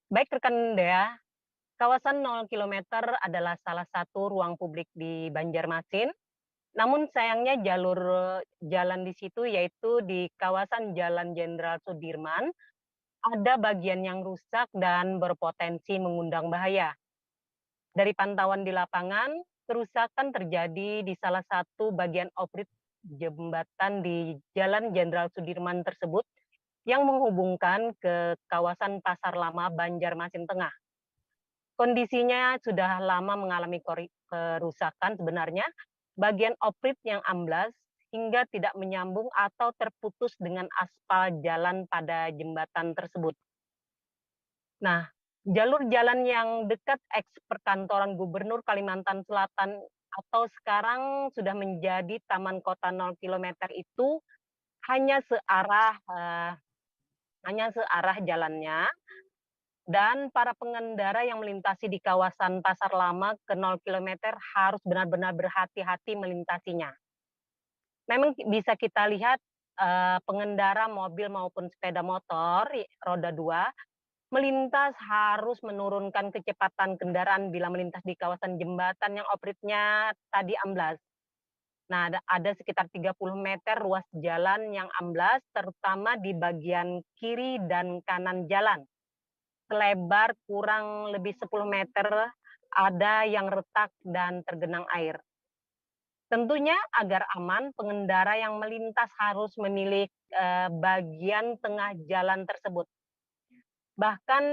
Baik rekan Dea, kawasan 0 km adalah salah satu ruang publik di Banjarmasin. Namun sayangnya jalur jalan di situ yaitu di kawasan Jalan Jenderal Sudirman ada bagian yang rusak dan berpotensi mengundang bahaya. Dari pantauan di lapangan, kerusakan terjadi di salah satu bagian operate jembatan di Jalan Jenderal Sudirman tersebut yang menghubungkan ke kawasan Pasar Lama Banjarmasin Tengah. Kondisinya sudah lama mengalami kerusakan sebenarnya, bagian operate yang amblas hingga tidak menyambung atau terputus dengan aspal jalan pada jembatan tersebut. Nah, jalur jalan yang dekat eks perkantoran Gubernur Kalimantan Selatan atau sekarang sudah menjadi Taman Kota 0 km itu hanya searah hanya searah jalannya, dan para pengendara yang melintasi di kawasan Pasar Lama ke 0 km harus benar-benar berhati-hati melintasinya. Memang bisa kita lihat pengendara mobil maupun sepeda motor roda 2 melintas harus menurunkan kecepatan kendaraan bila melintas di kawasan jembatan yang operasinya tadi amblas. Nah, ada sekitar 30 meter ruas jalan yang amblas, terutama di bagian kiri dan kanan jalan. Selebar kurang lebih 10 meter, ada yang retak dan tergenang air. Tentunya agar aman, pengendara yang melintas harus memilih bagian tengah jalan tersebut. Bahkan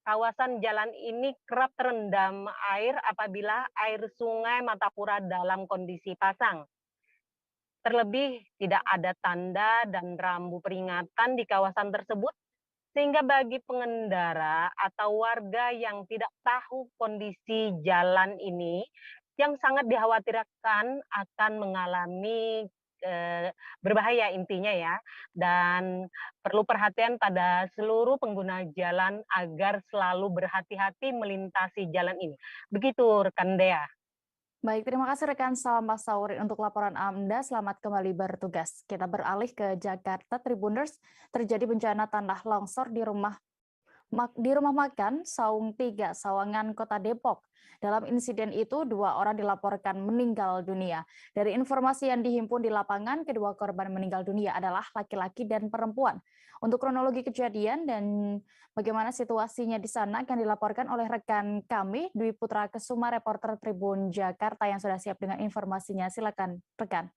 kawasan jalan ini kerap terendam air apabila air sungai Matapura dalam kondisi pasang. Terlebih tidak ada tanda dan rambu peringatan di kawasan tersebut, sehingga bagi pengendara atau warga yang tidak tahu kondisi jalan ini, yang sangat dikhawatirkan akan mengalami berbahaya intinya ya, dan perlu perhatian pada seluruh pengguna jalan agar selalu berhati-hati melintasi jalan ini. Begitu rekan Dea. Baik, terima kasih rekan Salma Saurin untuk laporan Anda. Selamat kembali bertugas. Kita beralih ke Jakarta. Tribuners, terjadi bencana tanah longsor di rumah makan Saung 3, Sawangan, Kota Depok. Dalam insiden itu, 2 orang dilaporkan meninggal dunia. Dari informasi yang dihimpun di lapangan, kedua korban meninggal dunia adalah laki-laki dan perempuan. Untuk kronologi kejadian dan bagaimana situasinya di sana akan dilaporkan oleh rekan kami, Dwi Putra Kesuma, reporter Tribun Jakarta yang sudah siap dengan informasinya. Silakan, rekan.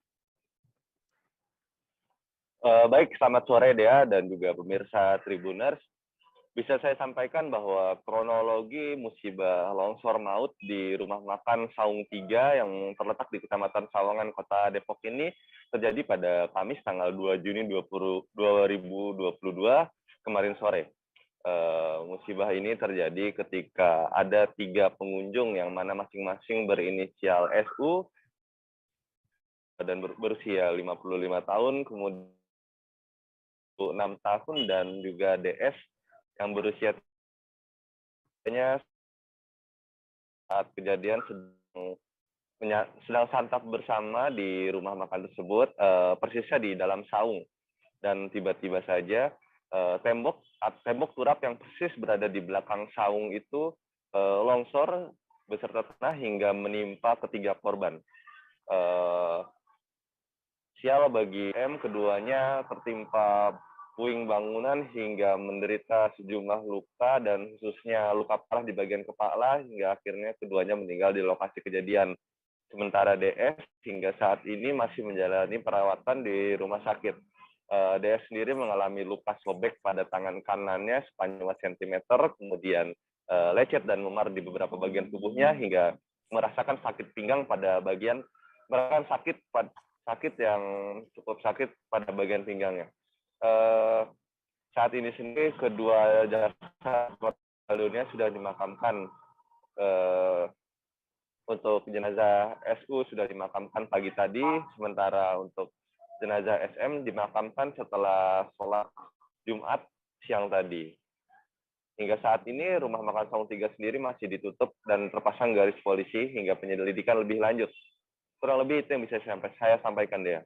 Baik, selamat sore Dea dan juga pemirsa Tribuners. Bisa saya sampaikan bahwa kronologi musibah longsor maut di rumah makan Saung 3 yang terletak di Kecamatan Sawangan, Kota Depok ini terjadi pada Kamis tanggal 2 Juni 2022 kemarin sore. Musibah ini terjadi ketika ada 3 pengunjung yang mana masing-masing berinisial SU dan berusia 55 tahun, kemudian 6 tahun, dan juga DS yang berusia saat kejadian sedang santap bersama di rumah makan tersebut, persisnya di dalam saung, dan tiba-tiba saja tembok turap yang persis berada di belakang saung itu longsor beserta tanah hingga menimpa ketiga korban. Sial bagi M, keduanya tertimpa puing bangunan hingga menderita sejumlah luka dan khususnya luka parah di bagian kepala hingga akhirnya keduanya meninggal di lokasi kejadian. Sementara DS hingga saat ini masih menjalani perawatan di rumah sakit. DS sendiri mengalami luka sobek pada tangan kanannya sepanjang 5 cm, kemudian lecet dan memar di beberapa bagian tubuhnya hingga merasakan sakit pinggang pada bagian, sakit yang cukup sakit pada bagian pinggangnya. Saat ini sendiri kedua jasad dunia sudah dimakamkan. Untuk jenazah SU sudah dimakamkan pagi tadi, sementara untuk jenazah SM dimakamkan setelah sholat Jumat siang tadi. Hingga saat ini rumah makan Saung 3 sendiri masih ditutup dan terpasang garis polisi hingga penyelidikan lebih lanjut. Kurang lebih itu yang bisa saya sampaikan, Dea.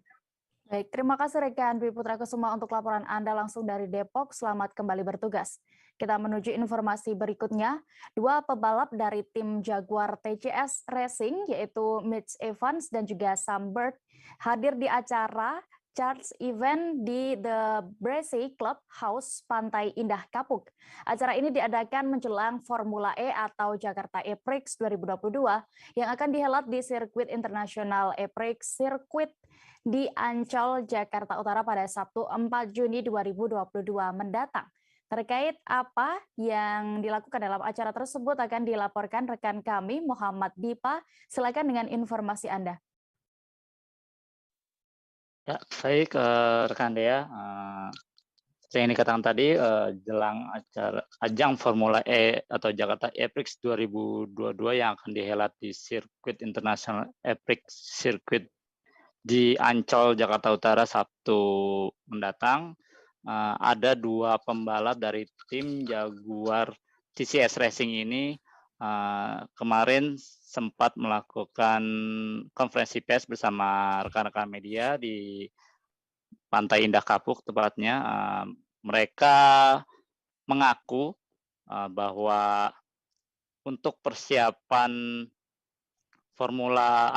Baik, terima kasih rekan Dwi Putra Kesuma untuk laporan Anda langsung dari Depok. Selamat kembali bertugas. Kita menuju informasi berikutnya. 2 pebalap dari tim Jaguar TCS Racing, yaitu Mitch Evans dan juga Sam Bird, hadir di acara Charge Event di The Brassey Club House Pantai Indah Kapuk. Acara ini diadakan menjelang Formula E atau Jakarta E-Prix 2022 yang akan dihelat di sirkuit internasional E-Prix Circuit di Ancol, Jakarta Utara pada Sabtu 4 Juni 2022 mendatang. Terkait apa yang dilakukan dalam acara tersebut akan dilaporkan rekan kami Muhammad Dipa. Silakan dengan informasi Anda. Ya, baik rekan Dea. Seperti yang dikatakan tadi, jelang acara ajang Formula E atau Jakarta E-Prix 2022 yang akan dihelat di sirkuit internasional E-Prix Circuit di Ancol, Jakarta Utara Sabtu mendatang. ada 2 pembalap dari tim Jaguar TCS Racing ini kemarin sempat melakukan konferensi pers bersama rekan-rekan media di Pantai Indah Kapuk tepatnya. Mereka mengaku bahwa untuk persiapan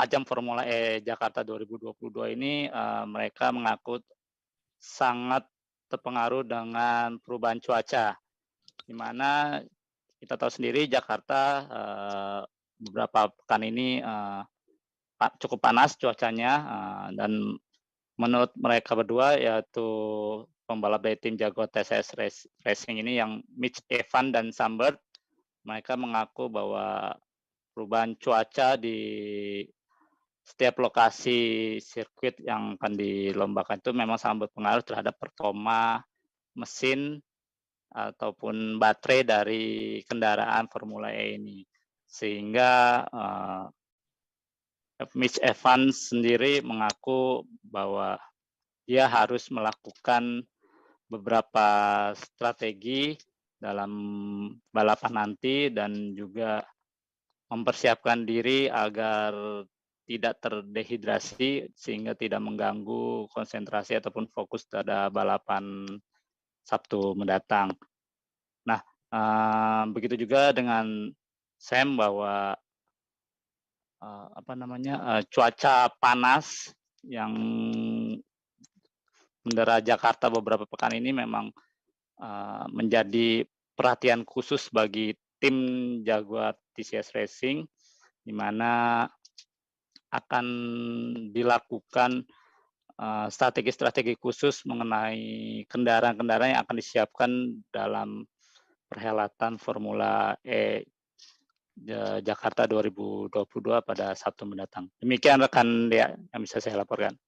ajang Formula E Jakarta 2022 ini mereka mengaku sangat terpengaruh dengan perubahan cuaca, di mana kita tahu sendiri Jakarta beberapa pekan ini cukup panas cuacanya, dan menurut mereka berdua, yaitu pembalap dari tim Jaguar TCS Racing ini yang Mitch Evans dan Sambert, mereka mengaku bahwa perubahan cuaca di setiap lokasi sirkuit yang akan dilombakan itu memang sangat berpengaruh terhadap performa mesin ataupun baterai dari kendaraan Formula E ini. Sehingga Mitch Evans sendiri mengaku bahwa dia harus melakukan beberapa strategi dalam balapan nanti dan juga mempersiapkan diri agar tidak terdehidrasi sehingga tidak mengganggu konsentrasi ataupun fokus pada balapan Sabtu mendatang. Nah, begitu juga dengan Sam bahwa cuaca panas yang mendera Jakarta beberapa pekan ini memang menjadi perhatian khusus bagi tim Jaguar TCS Racing, di mana akan dilakukan strategi-strategi khusus mengenai kendaraan-kendaraan yang akan disiapkan dalam perhelatan Formula E Jakarta 2022 pada Sabtu mendatang. Demikian rekan Dea yang bisa saya laporkan.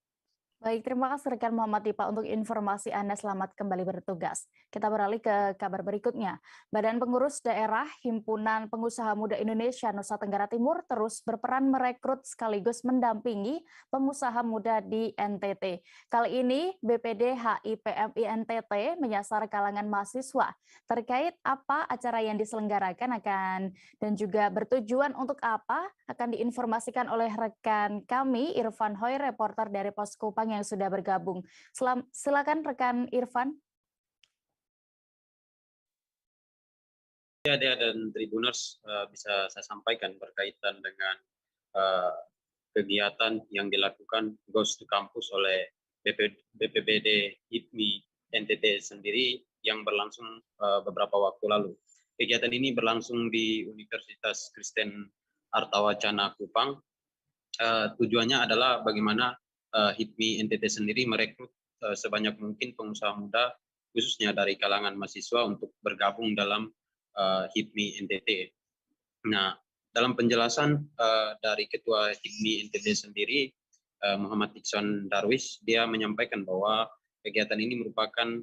Baik, terima kasih rekan Muhammad Dipa untuk informasi Anda. Selamat kembali bertugas. Kita beralih ke kabar berikutnya. Badan Pengurus Daerah Himpunan Pengusaha Muda Indonesia Nusa Tenggara Timur terus berperan merekrut sekaligus mendampingi pengusaha muda di NTT. Kali ini BPD HIPMI NTT menyasar kalangan mahasiswa. Terkait apa acara yang diselenggarakan dan juga bertujuan untuk apa akan diinformasikan oleh rekan kami Irfan Hoy, reporter dari Poskupang yang sudah bergabung. Silakan rekan Irfan. Ya, Dea dan Tribuners, bisa saya sampaikan berkaitan dengan kegiatan yang dilakukan Ghost to Campus oleh BPBD HIPMI NTT sendiri yang berlangsung beberapa waktu lalu. Kegiatan ini berlangsung di Universitas Kristen Artawacana Kupang. Tujuannya adalah bagaimana HIPMI NTT sendiri merekrut sebanyak mungkin pengusaha muda, khususnya dari kalangan mahasiswa untuk bergabung dalam HIPMI NTT. Nah, dalam penjelasan dari Ketua HIPMI NTT sendiri, Muhammad Iksan Darwis, dia menyampaikan bahwa kegiatan ini merupakan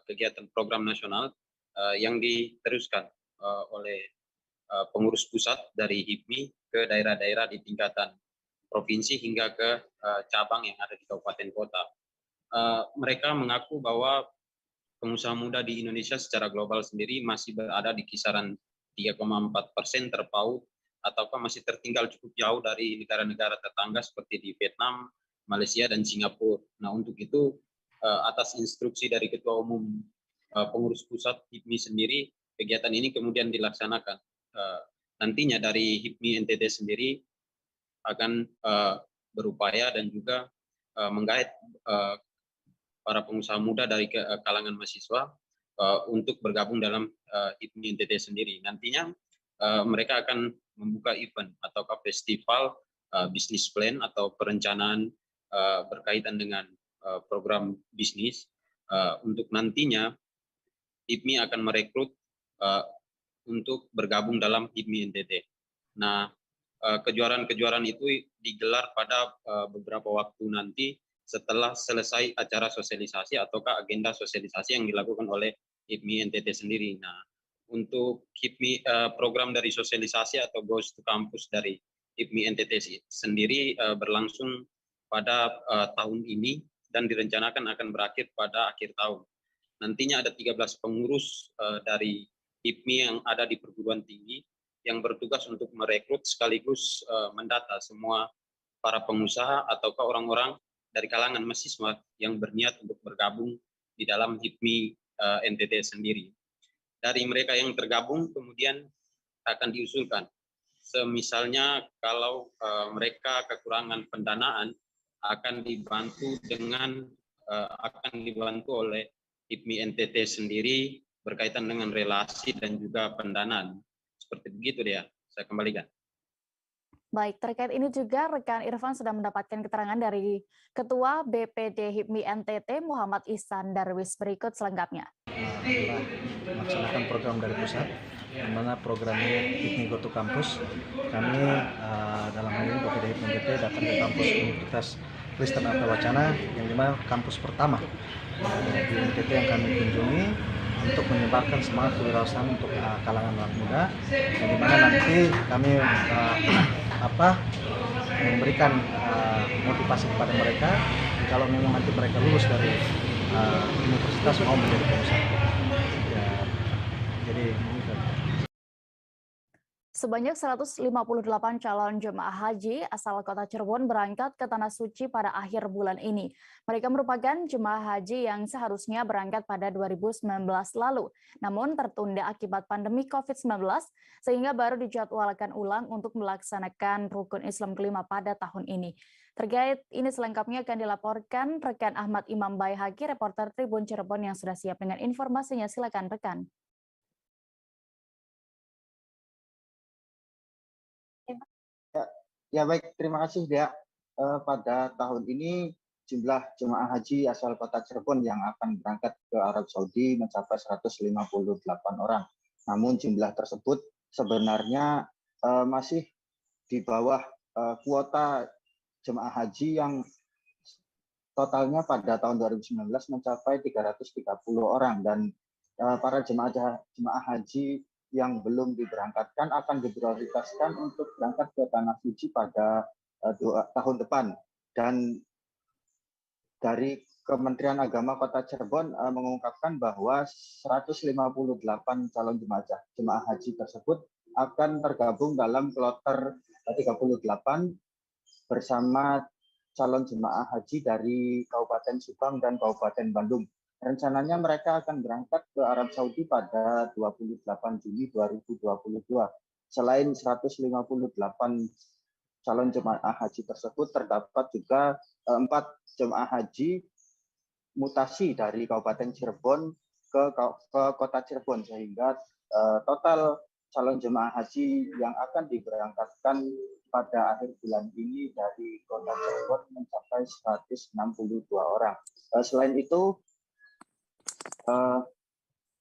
kegiatan program nasional yang diteruskan oleh pengurus pusat dari HIPMI ke daerah-daerah di tingkatan provinsi hingga ke cabang yang ada di kabupaten kota. Mereka mengaku bahwa pengusaha muda di Indonesia secara global sendiri masih berada di kisaran 3,4% terpaut, ataukah masih tertinggal cukup jauh dari negara-negara tetangga seperti di Vietnam, Malaysia, dan Singapura. Nah, untuk itu, atas instruksi dari Ketua Umum Pengurus Pusat HIPMI sendiri, kegiatan ini kemudian dilaksanakan. Nantinya dari HIPMI NTT sendiri akan berupaya dan juga menggait para pengusaha muda dari kalangan mahasiswa untuk bergabung dalam HIPMI NTT sendiri. Nantinya mereka akan membuka event atau festival bisnis plan atau perencanaan berkaitan dengan program bisnis untuk nantinya HIPMI akan merekrut untuk bergabung dalam HIPMI NTT. Nah, kejuaraan-kejuaraan itu digelar pada beberapa waktu nanti setelah selesai acara sosialisasi ataukah agenda sosialisasi yang dilakukan oleh HIPMI NTT sendiri. Nah, untuk HIPMI program dari sosialisasi atau Goes to Campus dari HIPMI NTT sendiri berlangsung pada tahun ini dan direncanakan akan berakhir pada akhir tahun. nantinya ada 13 pengurus dari HIPMI yang ada di perguruan tinggi yang bertugas untuk merekrut sekaligus mendata semua para pengusaha ataukah orang-orang dari kalangan mahasiswa yang berniat untuk bergabung di dalam HIPMI NTT sendiri. Dari mereka yang tergabung kemudian akan diusulkan. Semisalnya kalau mereka kekurangan pendanaan akan dibantu oleh HIPMI NTT sendiri berkaitan dengan relasi dan juga pendanaan. Seperti begitu dia. Saya kembalikan. Baik, terkait ini juga rekan Irfan sudah mendapatkan keterangan dari Ketua BPD HIPMI NTT Muhammad Ihsan Darwis. Berikut selengkapnya. Melaksanakan program dari pusat, di mana programnya HIPMI Go to Campus. Kami dalam hal ini BPD HIPMI NTT datang ke kampus Universitas Kristen Arta Wacana, yang dimana kampus pertama di NTT yang kami kunjungi untuk menyebarkan semangat kewirausahaan untuk kalangan anak muda, yang dimana nanti kami memberikan motivasi kepada mereka kalau memang nanti mereka lulus dari universitas mau menjadi pengusaha. Ya, jadi sebanyak 158 calon jemaah haji asal kota Cirebon berangkat ke Tanah Suci pada akhir bulan ini. Mereka merupakan jemaah haji yang seharusnya berangkat pada 2019 lalu, namun tertunda akibat pandemi COVID-19, sehingga baru dijadwalkan ulang untuk melaksanakan rukun Islam kelima pada tahun ini. Terkait ini selengkapnya akan dilaporkan rekan Ahmad Imam Baihaqi, reporter Tribun Cirebon yang sudah siap dengan informasinya. Silakan rekan. Ya baik, terima kasih Dea. Pada tahun ini jumlah jemaah haji asal kota Cirebon yang akan berangkat ke Arab Saudi mencapai 158 orang. Namun jumlah tersebut sebenarnya masih di bawah kuota jemaah haji yang totalnya pada tahun 2019 mencapai 330 orang, dan para jemaah haji yang belum diberangkatkan akan diprioritaskan untuk berangkat ke Tanah Suci pada tahun depan. Dan dari Kementerian Agama Kota Cirebon mengungkapkan bahwa 158 calon jemaah haji tersebut akan tergabung dalam kloter 38 bersama calon jemaah haji dari Kabupaten Subang dan Kabupaten Bandung. Rencananya mereka akan berangkat ke Arab Saudi pada 28 Juni 2022. Selain 158 calon jemaah haji tersebut, terdapat juga 4 jemaah haji mutasi dari Kabupaten Cirebon ke Kota Cirebon, sehingga total calon jemaah haji yang akan diberangkatkan pada akhir bulan ini dari Kota Cirebon mencapai 162 orang. Selain itu,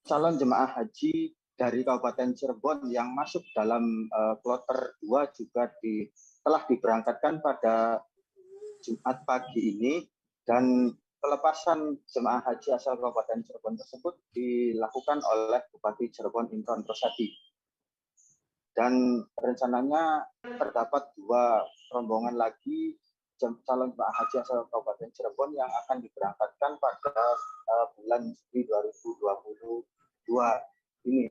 calon jemaah haji dari Kabupaten Cirebon yang masuk dalam kloter 2 juga telah diberangkatkan pada Jumat pagi ini, dan pelepasan jemaah haji asal Kabupaten Cirebon tersebut dilakukan oleh Bupati Cirebon Imron Rosadi. Dan rencananya terdapat 2 rombongan lagi calon jemaah haji asal Kabupaten Cirebon yang akan diberangkatkan pada bulan Juli 2022 ini.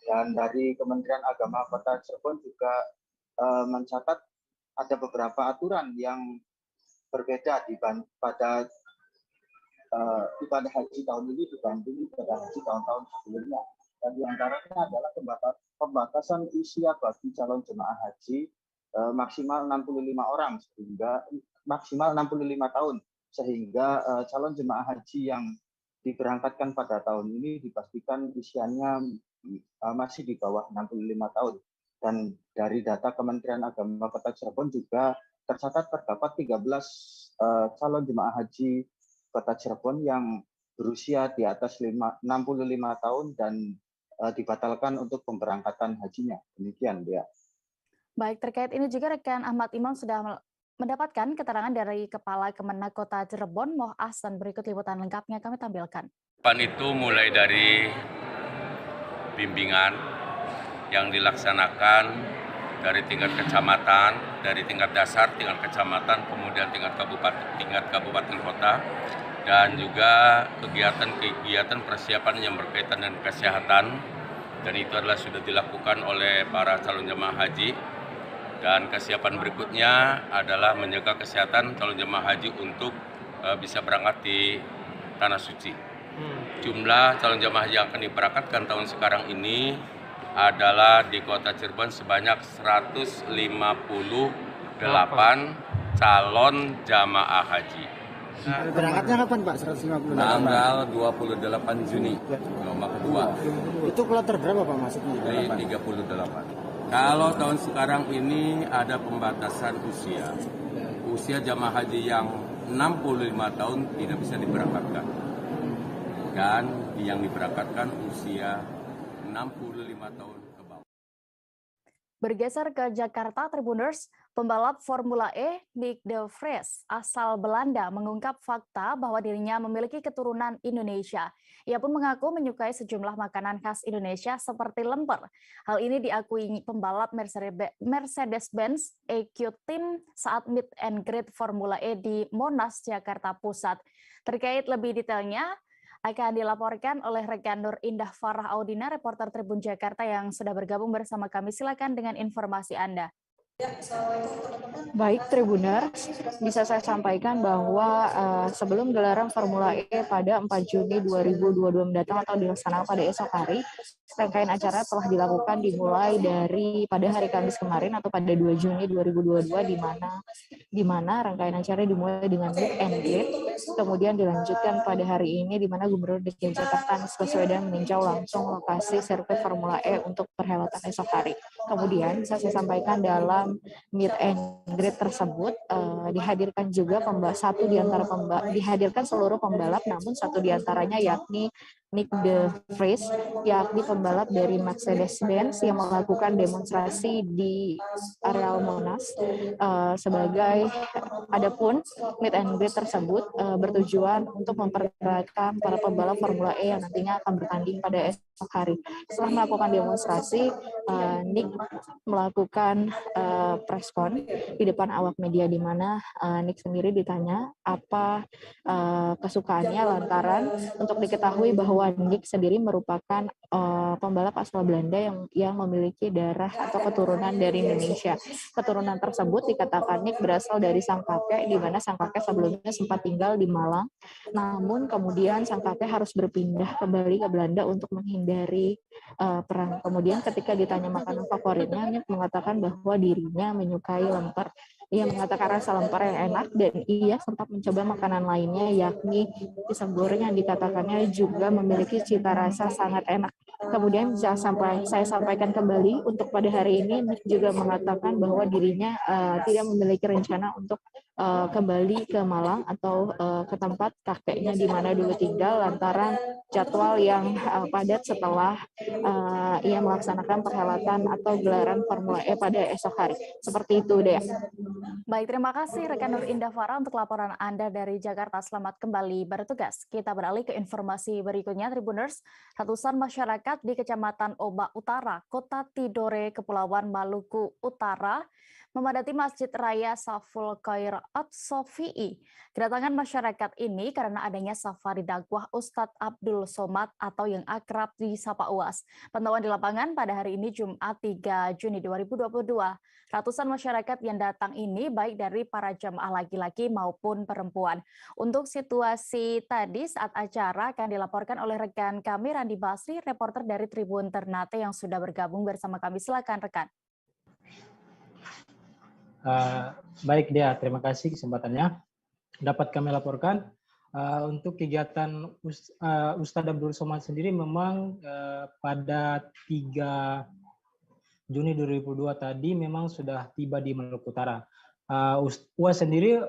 Dan dari Kementerian Agama Kota Cirebon juga mencatat ada beberapa aturan yang berbeda pada ibadah haji tahun ini dibanding ibadah haji tahun-tahun sebelumnya. Dan di antaranya adalah pembatasan usia bagi calon jemaah haji maksimal 65 orang, sehingga maksimal 65 tahun, sehingga calon jemaah haji yang diberangkatkan pada tahun ini dipastikan usianya masih di bawah 65 tahun. Dan dari data Kementerian Agama Kota Cirebon juga tercatat terdapat 13 calon jemaah haji Kota Cirebon yang berusia di atas 65 tahun dan dibatalkan untuk pemberangkatan hajinya. Demikian, Dea. Baik, terkait ini juga rekan Ahmad Imam sudah mendapatkan keterangan dari Kepala Kemenak Kota Cirebon, Moh Ahsan. Berikut liputan lengkapnya kami tampilkan. Pan itu mulai dari bimbingan yang dilaksanakan dari tingkat kecamatan, dari tingkat dasar, tingkat kecamatan, kemudian tingkat kabupaten kota, dan juga kegiatan-kegiatan persiapan yang berkaitan dengan kesehatan, dan itu adalah sudah dilakukan oleh para calon jemaah haji. Dan kesiapan berikutnya adalah menjaga kesehatan calon jemaah haji untuk bisa berangkat di Tanah Suci. Jumlah calon jemaah haji yang akan diberangkatkan tahun sekarang ini adalah di Kota Cirebon sebanyak 158 calon jamaah haji. Berangkatnya kapan Pak? 158? Tanggal 28 Juni, gelombang kedua. Itu kloter berapa Pak maksudnya? Di 38. Kalau tahun sekarang ini ada pembatasan usia. Usia jamaah haji yang 65 tahun tidak bisa diberangkatkan. Dan yang diberangkatkan usia 65 tahun ke bawah. Bergeser ke Jakarta, Tribuners, pembalap Formula E Nick de Vries asal Belanda mengungkap fakta bahwa dirinya memiliki keturunan Indonesia. Ia pun mengaku menyukai sejumlah makanan khas Indonesia seperti lemper. Hal ini diakui pembalap Mercedes-Benz EQ Team saat meet and greet Formula E di Monas, Jakarta Pusat. Terkait lebih detailnya, akan dilaporkan oleh rekan Nur Indah Farah Audina, reporter Tribun Jakarta yang sudah bergabung bersama kami. Silakan dengan informasi Anda. Baik Tribuners, bisa saya sampaikan bahwa sebelum gelaran Formula E pada 4 Juni 2022 mendatang atau dilaksanakan pada esok hari, rangkaian acara telah dilakukan dimulai dari pada hari Kamis kemarin atau pada 2 Juni 2022 di mana rangkaian acara dimulai dengan meet and greet, kemudian dilanjutkan pada hari ini di mana Gubernur DKI Jakarta Anies Baswedan meninjau langsung lokasi sirkuit Formula E untuk perhelatan esok hari. Kemudian bisa saya sampaikan dalam meet and greet tersebut dihadirkan juga dihadirkan seluruh pembalap, namun satu diantaranya yakni Nick de Vries, yakni pembalap dari Mercedes-Benz yang melakukan demonstrasi di areal Monas. Adapun meet and greet tersebut bertujuan untuk memperkenalkan para pembalap Formula E yang nantinya akan bertanding pada esok hari. Setelah melakukan demonstrasi, Nick melakukan preskon di depan awak media, di mana Nick sendiri ditanya apa kesukaannya lantaran untuk diketahui bahwa Nick sendiri merupakan pembalap asal Belanda yang memiliki darah atau keturunan dari Indonesia. Keturunan tersebut dikatakan Nick berasal dari sang kakek, di mana sang kakek sebelumnya sempat tinggal di Malang, namun kemudian sang kakek harus berpindah kembali ke Belanda untuk menghindari perang. Kemudian ketika ditanya makanan favoritnya, Nick mengatakan bahwa dirinya menyukai lemper. Ia mengatakan rasa lemper yang enak dan ia sempat mencoba makanan lainnya yakni pisang goreng yang dikatakannya juga memiliki cita rasa sangat enak. Kemudian saya sampaikan kembali untuk pada hari ini, Nick juga mengatakan bahwa dirinya tidak memiliki rencana untuk kembali ke Malang atau ke tempat kakeknya di mana dulu tinggal lantaran jadwal yang padat setelah ia melaksanakan perhelatan atau gelaran Formula E pada esok hari. Seperti itu, Dea. Baik, terima kasih rekan Nur Indah Farah untuk laporan Anda dari Jakarta. Selamat kembali bertugas. Kita beralih ke informasi berikutnya, Tribuners. Ratusan masyarakat di Kecamatan Oba Utara, Kota Tidore, Kepulauan Maluku Utara, memadati Masjid Raya Saful Khair At-Sofi'i. Kedatangan masyarakat ini karena adanya safari dakwah Ustadz Abdul Somad atau yang akrab disapa UAS. Pantauan di lapangan pada hari ini Jumat 3 Juni 2022. Ratusan masyarakat yang datang ini baik dari para jamaah laki-laki maupun perempuan. Untuk situasi tadi saat acara akan dilaporkan oleh rekan kami Randi Basri, reporter dari Tribun Ternate yang sudah bergabung bersama kami. Silakan rekan. Baik Dea, terima kasih kesempatannya. Dapat kami laporkan untuk kegiatan Ustadz Abdul Somad sendiri memang pada 3 Juni 2022 tadi memang sudah tiba di Maluku Utara. UAS sendiri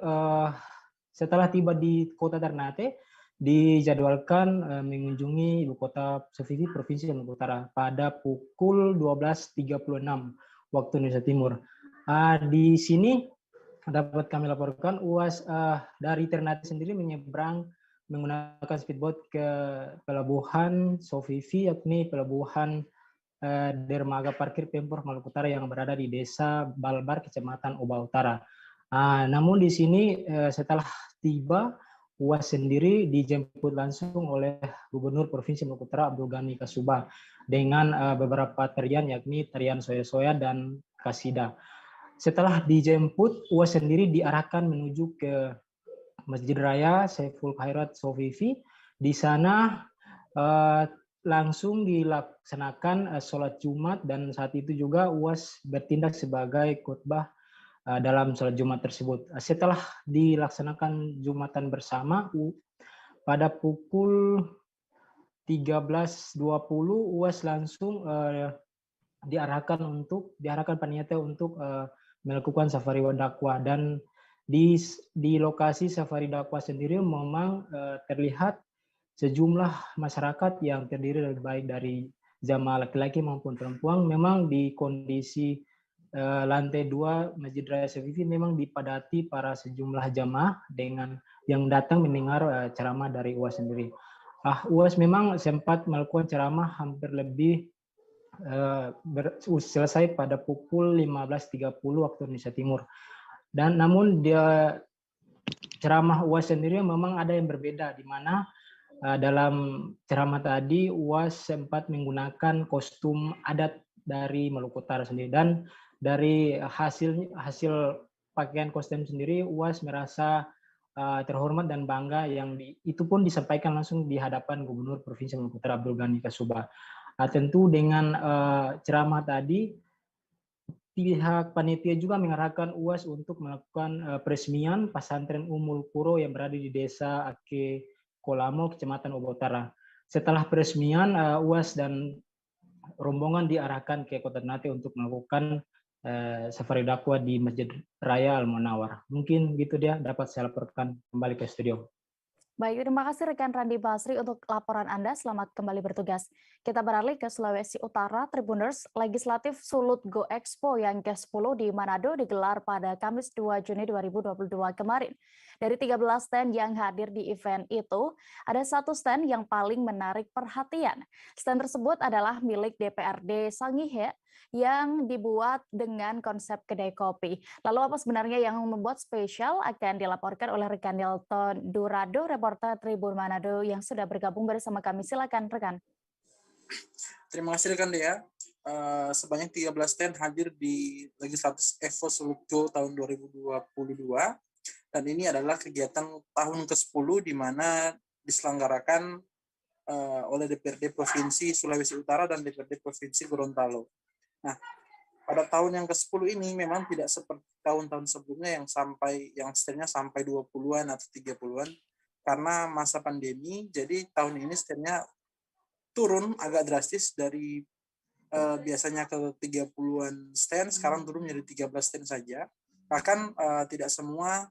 setelah tiba di Kota Ternate dijadwalkan mengunjungi ibu kota Sofifi Provinsi Maluku Utara pada pukul 12.36 waktu Indonesia Timur. Di sini dapat kami laporkan UAS dari Ternate sendiri menyeberang menggunakan speedboat ke pelabuhan Sofifi, yakni pelabuhan dermaga parkir Pemprov Maluku Utara yang berada di Desa Balbar, Kecamatan Oba Utara. Namun di sini setelah tiba, UAS sendiri dijemput langsung oleh Gubernur Provinsi Maluku Utara Abdul Ghani Kasubah dengan beberapa tarian, yakni tarian soya-soya dan kasida. Setelah dijemput, UAS sendiri diarahkan menuju ke Masjid Raya Saiful Khairat Sofifi. Di sana langsung dilaksanakan sholat Jumat, dan saat itu juga UAS bertindak sebagai khutbah dalam sholat Jumat tersebut. Setelah dilaksanakan Jumatan bersama, pada pukul 13.20 UAS langsung diarahkan panitia untuk melakukan safari dakwah, dan di lokasi safari dakwah sendiri memang terlihat sejumlah masyarakat yang terdiri baik dari jamaah laki-laki maupun perempuan. Memang di kondisi lantai 2 Masjid Raya Sofifi memang dipadati para sejumlah jamaah dengan yang datang mendengar ceramah dari UAS sendiri. UAS memang sempat melakukan ceramah hampir lebih selesai pada pukul 15.30 waktu Indonesia Timur. Dan namun dia ceramah UAS sendiri memang ada yang berbeda, di mana dalam ceramah tadi UAS sempat menggunakan kostum adat dari Maluku Utara sendiri, dan dari hasil pakaian kostum sendiri UAS merasa terhormat dan bangga, yang itu pun disampaikan langsung di hadapan Gubernur Provinsi Maluku Utara Abdul Ghani Kasubah. Tentu dengan ceramah tadi, pihak panitia juga mengarahkan UAS untuk melakukan peresmian pesantren Ummul Qura yang berada di Desa Ake Kolamo, Kecamatan Oba Utara. Setelah peresmian, UAS dan rombongan diarahkan ke Kota Ternate untuk melakukan safari dakwah di Masjid Raya Al-Munawar. Mungkin gitu dia dapat saya laporkan kembali ke studio. Baik, terima kasih rekan Randi Basri untuk laporan Anda. Selamat kembali bertugas. Kita beralih ke Sulawesi Utara. Tribuners, Legislatif Sulut Go Expo yang ke-10 di Manado digelar pada Kamis 2 Juni 2022 kemarin. Dari 13 stand yang hadir di event itu, ada satu stand yang paling menarik perhatian. Stand tersebut adalah milik DPRD Sangihe yang dibuat dengan konsep kedai kopi. Lalu apa sebenarnya yang membuat spesial akan dilaporkan oleh rekan Nilton Durado, reporter Tribun Manado yang sudah bergabung bersama kami. Silakan rekan. Terima kasih rekan Dea. Sebanyak 13 stand hadir di Legislatif Expo Sulut Go tahun 2022. Dan ini adalah kegiatan tahun ke-10 di mana diselenggarakan oleh DPRD Provinsi Sulawesi Utara dan DPRD Provinsi Gorontalo. Nah, pada tahun yang ke-10 ini memang tidak seperti tahun-tahun sebelumnya yang standnya sampai 20-an atau 30-an karena masa pandemi. Jadi tahun ini standnya turun agak drastis dari biasanya ke 30-an stand, sekarang turun menjadi 13 stand saja. Bahkan tidak semua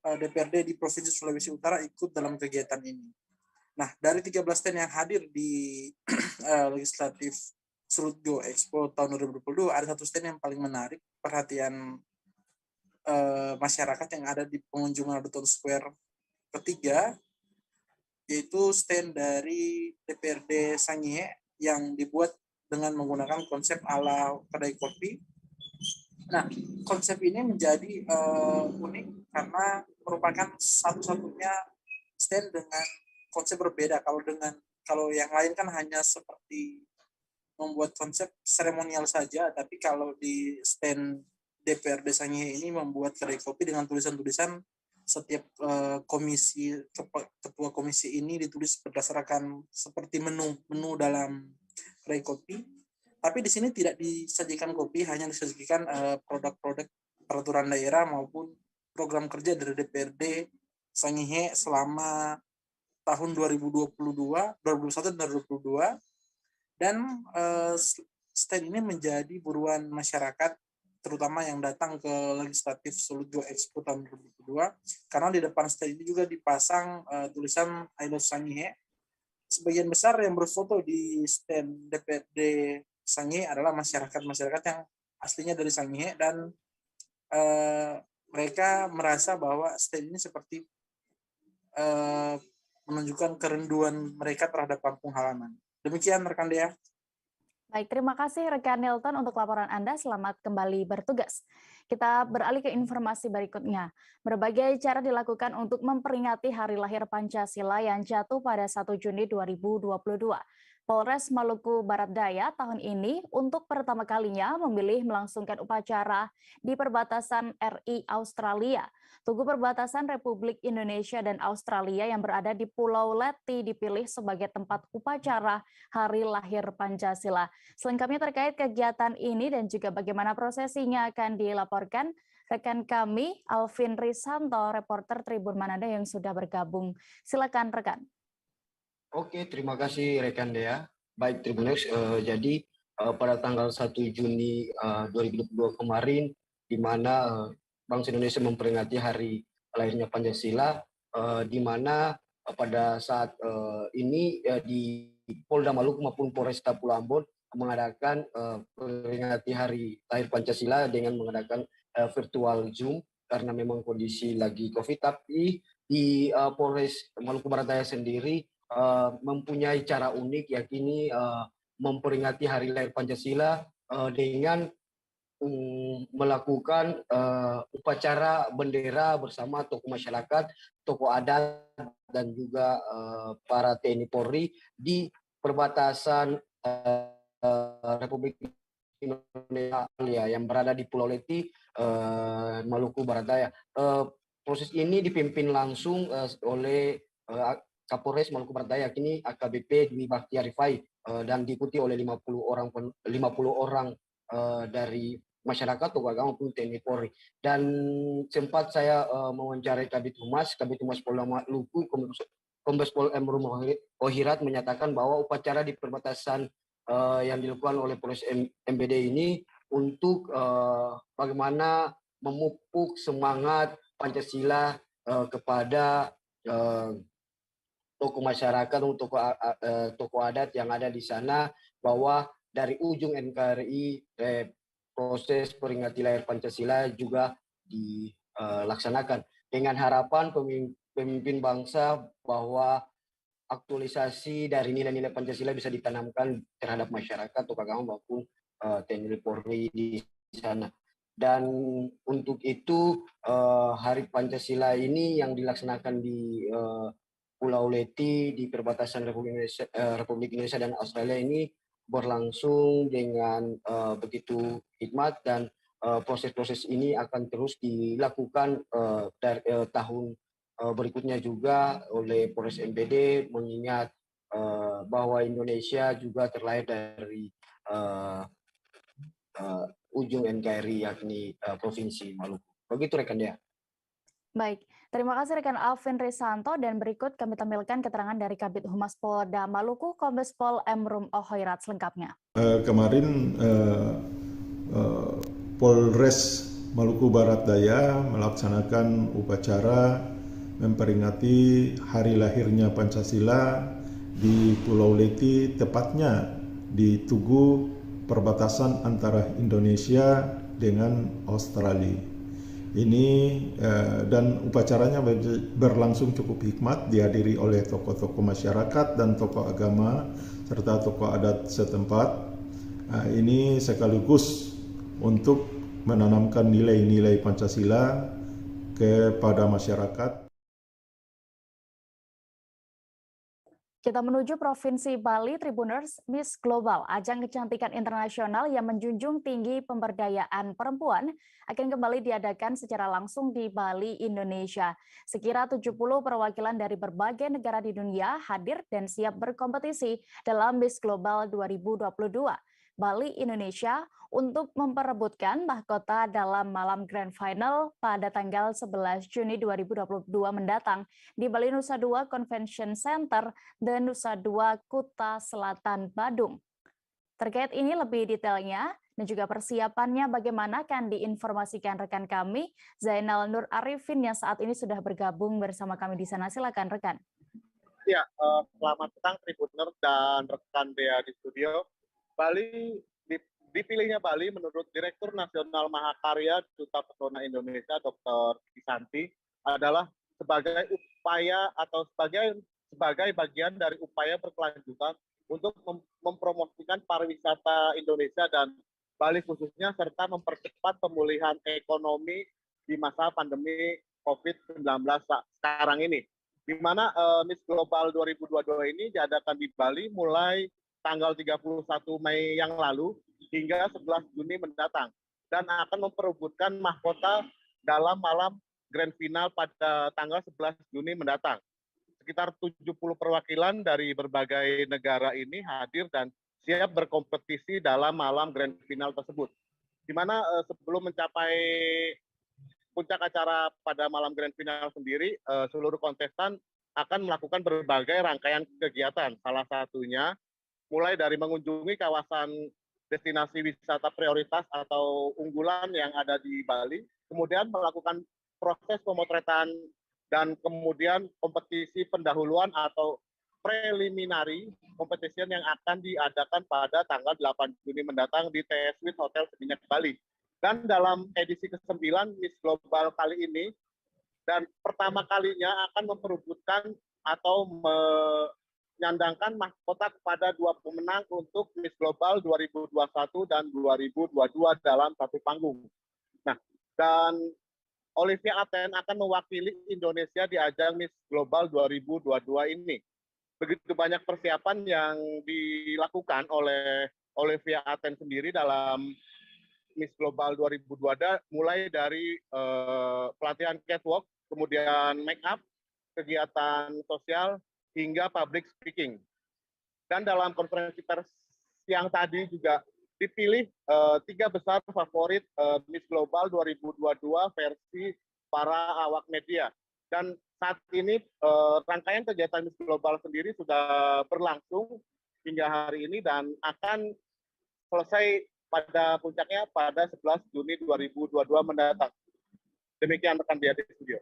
DPRD di Provinsi Sulawesi Utara ikut dalam kegiatan ini. Nah, dari 13 stand yang hadir di Legislatif Sulut Go Expo tahun 2022, ada satu stand yang paling menarik perhatian masyarakat yang ada di pengunjung Manado Square ketiga, yaitu stand dari DPRD Sangihe yang dibuat dengan menggunakan konsep ala kedai kopi. Nah, konsep ini menjadi unik karena merupakan satu-satunya stand dengan konsep berbeda. Kalau yang lain kan hanya seperti membuat konsep seremonial saja, tapi kalau di stand DPRD Sangihe ini membuat kedai kopi dengan tulisan-tulisan setiap ketua komisi ini ditulis berdasarkan seperti menu dalam kedai kopi. Tapi di sini tidak disajikan kopi, hanya disajikan produk-produk peraturan daerah maupun program kerja dari DPRD Sangihe selama tahun 2021 dan 2022. Dan stand ini menjadi buruan masyarakat, terutama yang datang ke Legislatif Sulut Go Expo tahun 2022, karena di depan stand ini juga dipasang tulisan I Love Sangihe. Sebagian besar yang berfoto di stand DPRD Sangihe adalah masyarakat yang aslinya dari Sangihe, dan mereka merasa bahwa stand ini seperti menunjukkan kerinduan mereka terhadap kampung halaman. Demikian rekan Dea. Baik, terima kasih rekan Nilton untuk laporan Anda. Selamat kembali bertugas. Kita beralih ke informasi berikutnya. Berbagai cara dilakukan untuk memperingati hari lahir Pancasila yang jatuh pada 1 Juni 2022. Polres Maluku Barat Daya tahun ini untuk pertama kalinya memilih melangsungkan upacara di perbatasan RI Australia. Tugu perbatasan Republik Indonesia dan Australia yang berada di Pulau Leti dipilih sebagai tempat upacara Hari Lahir Pancasila. Selengkapnya terkait kegiatan ini dan juga bagaimana prosesinya akan dilaporkan rekan kami Alvin Risanto, reporter Tribun Manado yang sudah bergabung. Silakan rekan. Oke, terima kasih rekan Dea. Baik Tribuners, jadi pada tanggal 1 Juni 2022 kemarin, di mana bangsa Indonesia memperingati hari lahirnya Pancasila, di mana pada saat ini di Polda Maluku maupun Polresta Pulau Ambon mengadakan peringati hari lahir Pancasila dengan mengadakan virtual Zoom karena memang kondisi lagi COVID. Tapi di Polres Maluku Barat Daya sendiri mempunyai cara unik, yakni memperingati hari lahir Pancasila dengan melakukan upacara bendera bersama tokoh masyarakat, tokoh adat, dan juga para TNI Polri di perbatasan Republik Indonesia yang berada di Pulau Leti, Maluku Barat Daya. Proses ini dipimpin langsung oleh Kapolres Maluku Barat Daya, kini AKBP Dwi Bakhtiar Rifai, dan diikuti oleh 50 orang dari masyarakat, tokoh agama maupun TNI Polri. Dan sempat saya mewawancarai Kabid Humas Polda Maluku, Kombes Pol M. Ohirat menyatakan bahwa upacara di perbatasan yang dilakukan oleh Polres MBD ini untuk bagaimana memupuk semangat Pancasila kepada tokoh masyarakat, tokoh adat yang ada di sana, bahwa dari ujung NKRI proses peringati lahir Pancasila juga dilaksanakan dengan harapan pemimpin bangsa bahwa aktualisasi dari nilai-nilai Pancasila bisa ditanamkan terhadap masyarakat, tokoh agama maupun TNI Polri di sana. Dan untuk itu Hari Pancasila ini yang dilaksanakan di Pulau Leti di perbatasan Republik Indonesia dan Australia ini berlangsung dengan begitu hikmat, dan proses-proses ini akan terus dilakukan dari tahun berikutnya juga oleh Polres MBD, mengingat bahwa Indonesia juga terlahir dari ujung NKRI, yakni Provinsi Maluku. Begitu rekan Dea. Baik, terima kasih rekan Alvin Risanto, dan berikut kami tampilkan keterangan dari Kabid Humas Polda Maluku, Kombes Pol M. Ohirat selengkapnya. Kemarin Polres Maluku Barat Daya melaksanakan upacara memperingati hari lahirnya Pancasila di Pulau Leti, tepatnya di Tugu perbatasan antara Indonesia dengan Australia. Ini dan upacaranya berlangsung cukup hikmat, dihadiri oleh tokoh-tokoh masyarakat dan tokoh agama serta tokoh adat setempat. Ini sekaligus untuk menanamkan nilai-nilai Pancasila kepada masyarakat. Kita menuju Provinsi Bali, Tribuners, Miss Global, ajang kecantikan internasional yang menjunjung tinggi pemberdayaan perempuan, akan kembali diadakan secara langsung di Bali, Indonesia. Sekira 70 perwakilan dari berbagai negara di dunia hadir dan siap berkompetisi dalam Miss Global 2022. Bali, Indonesia, untuk memperebutkan mahkota dalam malam Grand Final pada tanggal 11 Juni 2022 mendatang di Bali Nusa Dua Convention Center dan Nusa Dua Kuta Selatan, Badung. Terkait ini lebih detailnya dan juga persiapannya bagaimana akan diinformasikan rekan kami Zainal Nur Arifin yang saat ini sudah bergabung bersama kami di sana. Silakan rekan. Ya, selamat petang Tribuner dan rekan Dea di studio. Bali, dipilihnya Bali menurut Direktur Nasional Mahakarya Duta Pesona Indonesia Dr. Kisanti adalah sebagai upaya atau sebagai bagian dari upaya berkelanjutan untuk mempromosikan pariwisata Indonesia dan Bali khususnya, serta mempercepat pemulihan ekonomi di masa pandemi COVID-19 sekarang ini. Di mana Miss Global 2022 ini diadakan di Bali mulai tanggal 31 Mei yang lalu hingga 11 Juni mendatang, dan akan memperebutkan mahkota dalam malam grand final pada tanggal 11 Juni mendatang. Sekitar 70 perwakilan dari berbagai negara ini hadir dan siap berkompetisi dalam malam grand final tersebut. Di mana sebelum mencapai puncak acara pada malam grand final sendiri, seluruh kontestan akan melakukan berbagai rangkaian kegiatan. Salah satunya mulai dari mengunjungi kawasan destinasi wisata prioritas atau unggulan yang ada di Bali, kemudian melakukan proses pemotretan dan kemudian kompetisi pendahuluan atau preliminary competition yang akan diadakan pada tanggal 8 Juni mendatang di TS Suite Hotel Seminyak Bali. Dan dalam edisi ke-9 Miss Global kali ini, dan pertama kalinya akan memperebutkan atau menyandangkan mahkota kepada dua pemenang untuk Miss Global 2021 dan 2022 dalam satu panggung. Nah, dan Olivia Aten akan mewakili Indonesia di ajang Miss Global 2022 ini. Begitu banyak persiapan yang dilakukan oleh Olivia Aten sendiri dalam Miss Global 2022, mulai dari pelatihan catwalk, kemudian make up, kegiatan sosial, hingga public speaking. Dan dalam konferensi pers yang tadi juga dipilih 3 besar favorit Miss Global 2022 versi para awak media. Dan saat ini rangkaian kegiatan Miss Global sendiri sudah berlangsung hingga hari ini dan akan selesai pada puncaknya pada 11 Juni 2022 mendatang. Demikian rekan dia di studio.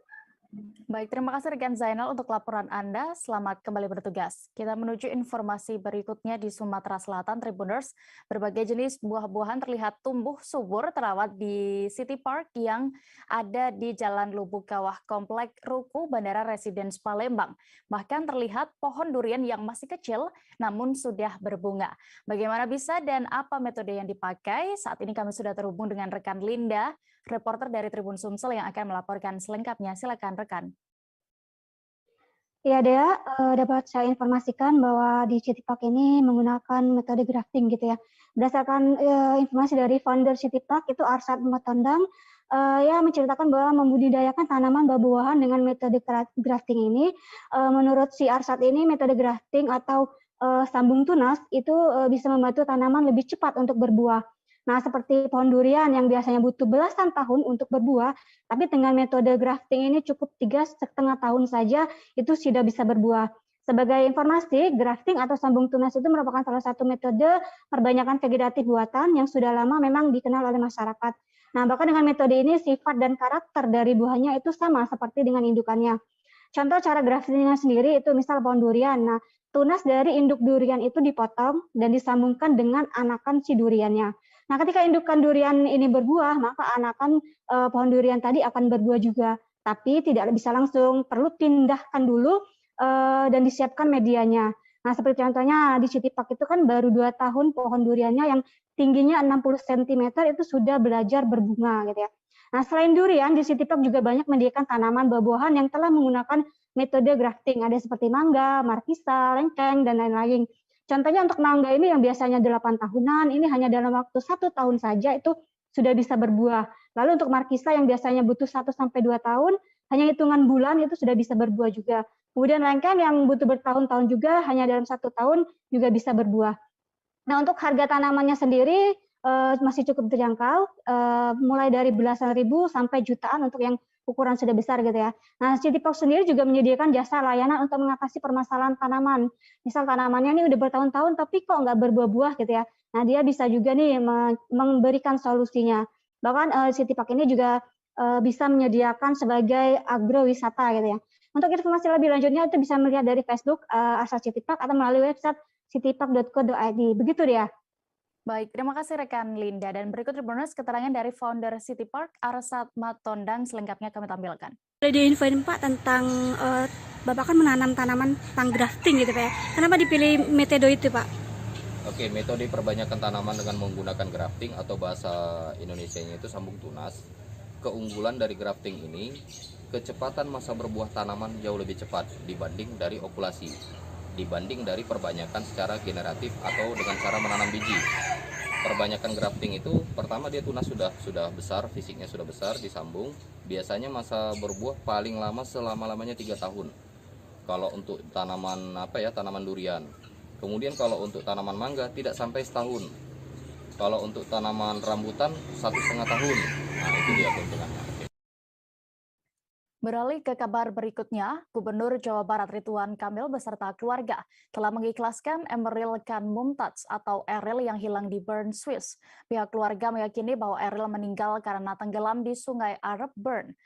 Baik, terima kasih rekan Zainal untuk laporan Anda. Selamat kembali bertugas. Kita menuju informasi berikutnya di Sumatera Selatan, Tribuners. Berbagai jenis buah-buahan terlihat tumbuh subur terawat di City Park yang ada di Jalan Lubuk Kawah Komplek Ruku Bandara Residence Palembang. Bahkan terlihat pohon durian yang masih kecil namun sudah berbunga. Bagaimana bisa dan apa metode yang dipakai? Saat ini kami sudah terhubung dengan rekan Linda, reporter dari Tribun Sumsel yang akan melaporkan selengkapnya. Silakan rekan. Ya Dea, dapat saya informasikan bahwa di City Park ini menggunakan metode grafting gitu ya. Berdasarkan informasi dari founder City Park itu Arsad Matondang, ya menceritakan bahwa membudidayakan tanaman buah-buahan dengan metode grafting ini, menurut si Arsad ini metode grafting atau sambung tunas itu bisa membantu tanaman lebih cepat untuk berbuah. Nah, seperti pohon durian yang biasanya butuh belasan tahun untuk berbuah, tapi dengan metode grafting ini cukup 3,5 tahun saja itu sudah bisa berbuah. Sebagai informasi, grafting atau sambung tunas itu merupakan salah satu metode perbanyakan vegetatif buatan yang sudah lama memang dikenal oleh masyarakat. Nah, bahkan dengan metode ini sifat dan karakter dari buahnya itu sama seperti dengan indukannya. Contoh cara graftingnya sendiri itu misal pohon durian. Nah, tunas dari induk durian itu dipotong dan disambungkan dengan anakan si duriannya. Nah, ketika indukan durian ini berbuah, maka anakan pohon durian tadi akan berbuah juga. Tapi tidak bisa langsung, perlu pindahkan dulu dan disiapkan medianya. Nah, seperti contohnya di City Park itu kan baru 2 tahun pohon duriannya yang tingginya 60 cm itu sudah belajar berbunga gitu ya. Nah, selain durian, di City Park juga banyak menyediakan tanaman buah-buahan yang telah menggunakan metode grafting. Ada seperti mangga, markisa, lengkeng, dan lain-lain. Contohnya untuk mangga ini yang biasanya 8 tahunan, ini hanya dalam waktu 1 tahun saja itu sudah bisa berbuah. Lalu untuk markisa yang biasanya butuh 1 sampai 2 tahun, hanya hitungan bulan itu sudah bisa berbuah juga. Kemudian lengkeng yang butuh bertahun-tahun juga, hanya dalam 1 tahun juga bisa berbuah. Nah, untuk harga tanamannya sendiri masih cukup terjangkau, mulai dari belasan ribu sampai jutaan untuk yang ukuran sudah besar gitu ya. Nah, City Park sendiri juga menyediakan jasa layanan untuk mengatasi permasalahan tanaman. Misal tanamannya ini udah bertahun-tahun tapi kok nggak berbuah-buah gitu ya. Nah, dia bisa juga nih memberikan solusinya. Bahkan City Park ini juga bisa menyediakan sebagai agrowisata gitu ya. Untuk informasi lebih lanjutnya itu bisa melihat dari Facebook Arsad City Park atau melalui website citypark.co.id. Begitu dia. Baik, terima kasih rekan Linda. Dan berikut Tribuners keterangan dari founder City Park, Arsad Matondang, selengkapnya kami tampilkan. Boleh diinfoin Pak tentang Bapak kan menanam tanaman tentang grafting gitu Pak ya. Kenapa dipilih metode itu Pak? Oke, metode perbanyakan tanaman dengan menggunakan grafting atau bahasa Indonesianya itu sambung tunas. Keunggulan dari grafting ini, kecepatan masa berbuah tanaman jauh lebih cepat dibanding dari okulasi, dibanding dari perbanyakan secara generatif atau dengan cara menanam biji. Perbanyakan grafting itu, pertama dia tunas sudah besar, fisiknya sudah besar, disambung. Biasanya masa berbuah paling lama selama-lamanya 3 tahun. Kalau untuk tanaman tanaman durian. Kemudian kalau untuk tanaman mangga tidak sampai setahun. Kalau untuk tanaman rambutan 1,5 tahun. Nah, itu dia keuntungannya. Beralih ke kabar berikutnya, Gubernur Jawa Barat Ridwan Kamil beserta keluarga telah mengikhlaskan Emeril Khan Mumtaz atau Eril yang hilang di Bern, Swiss. Pihak keluarga meyakini bahwa Eril meninggal karena tenggelam di Sungai Arab Bern.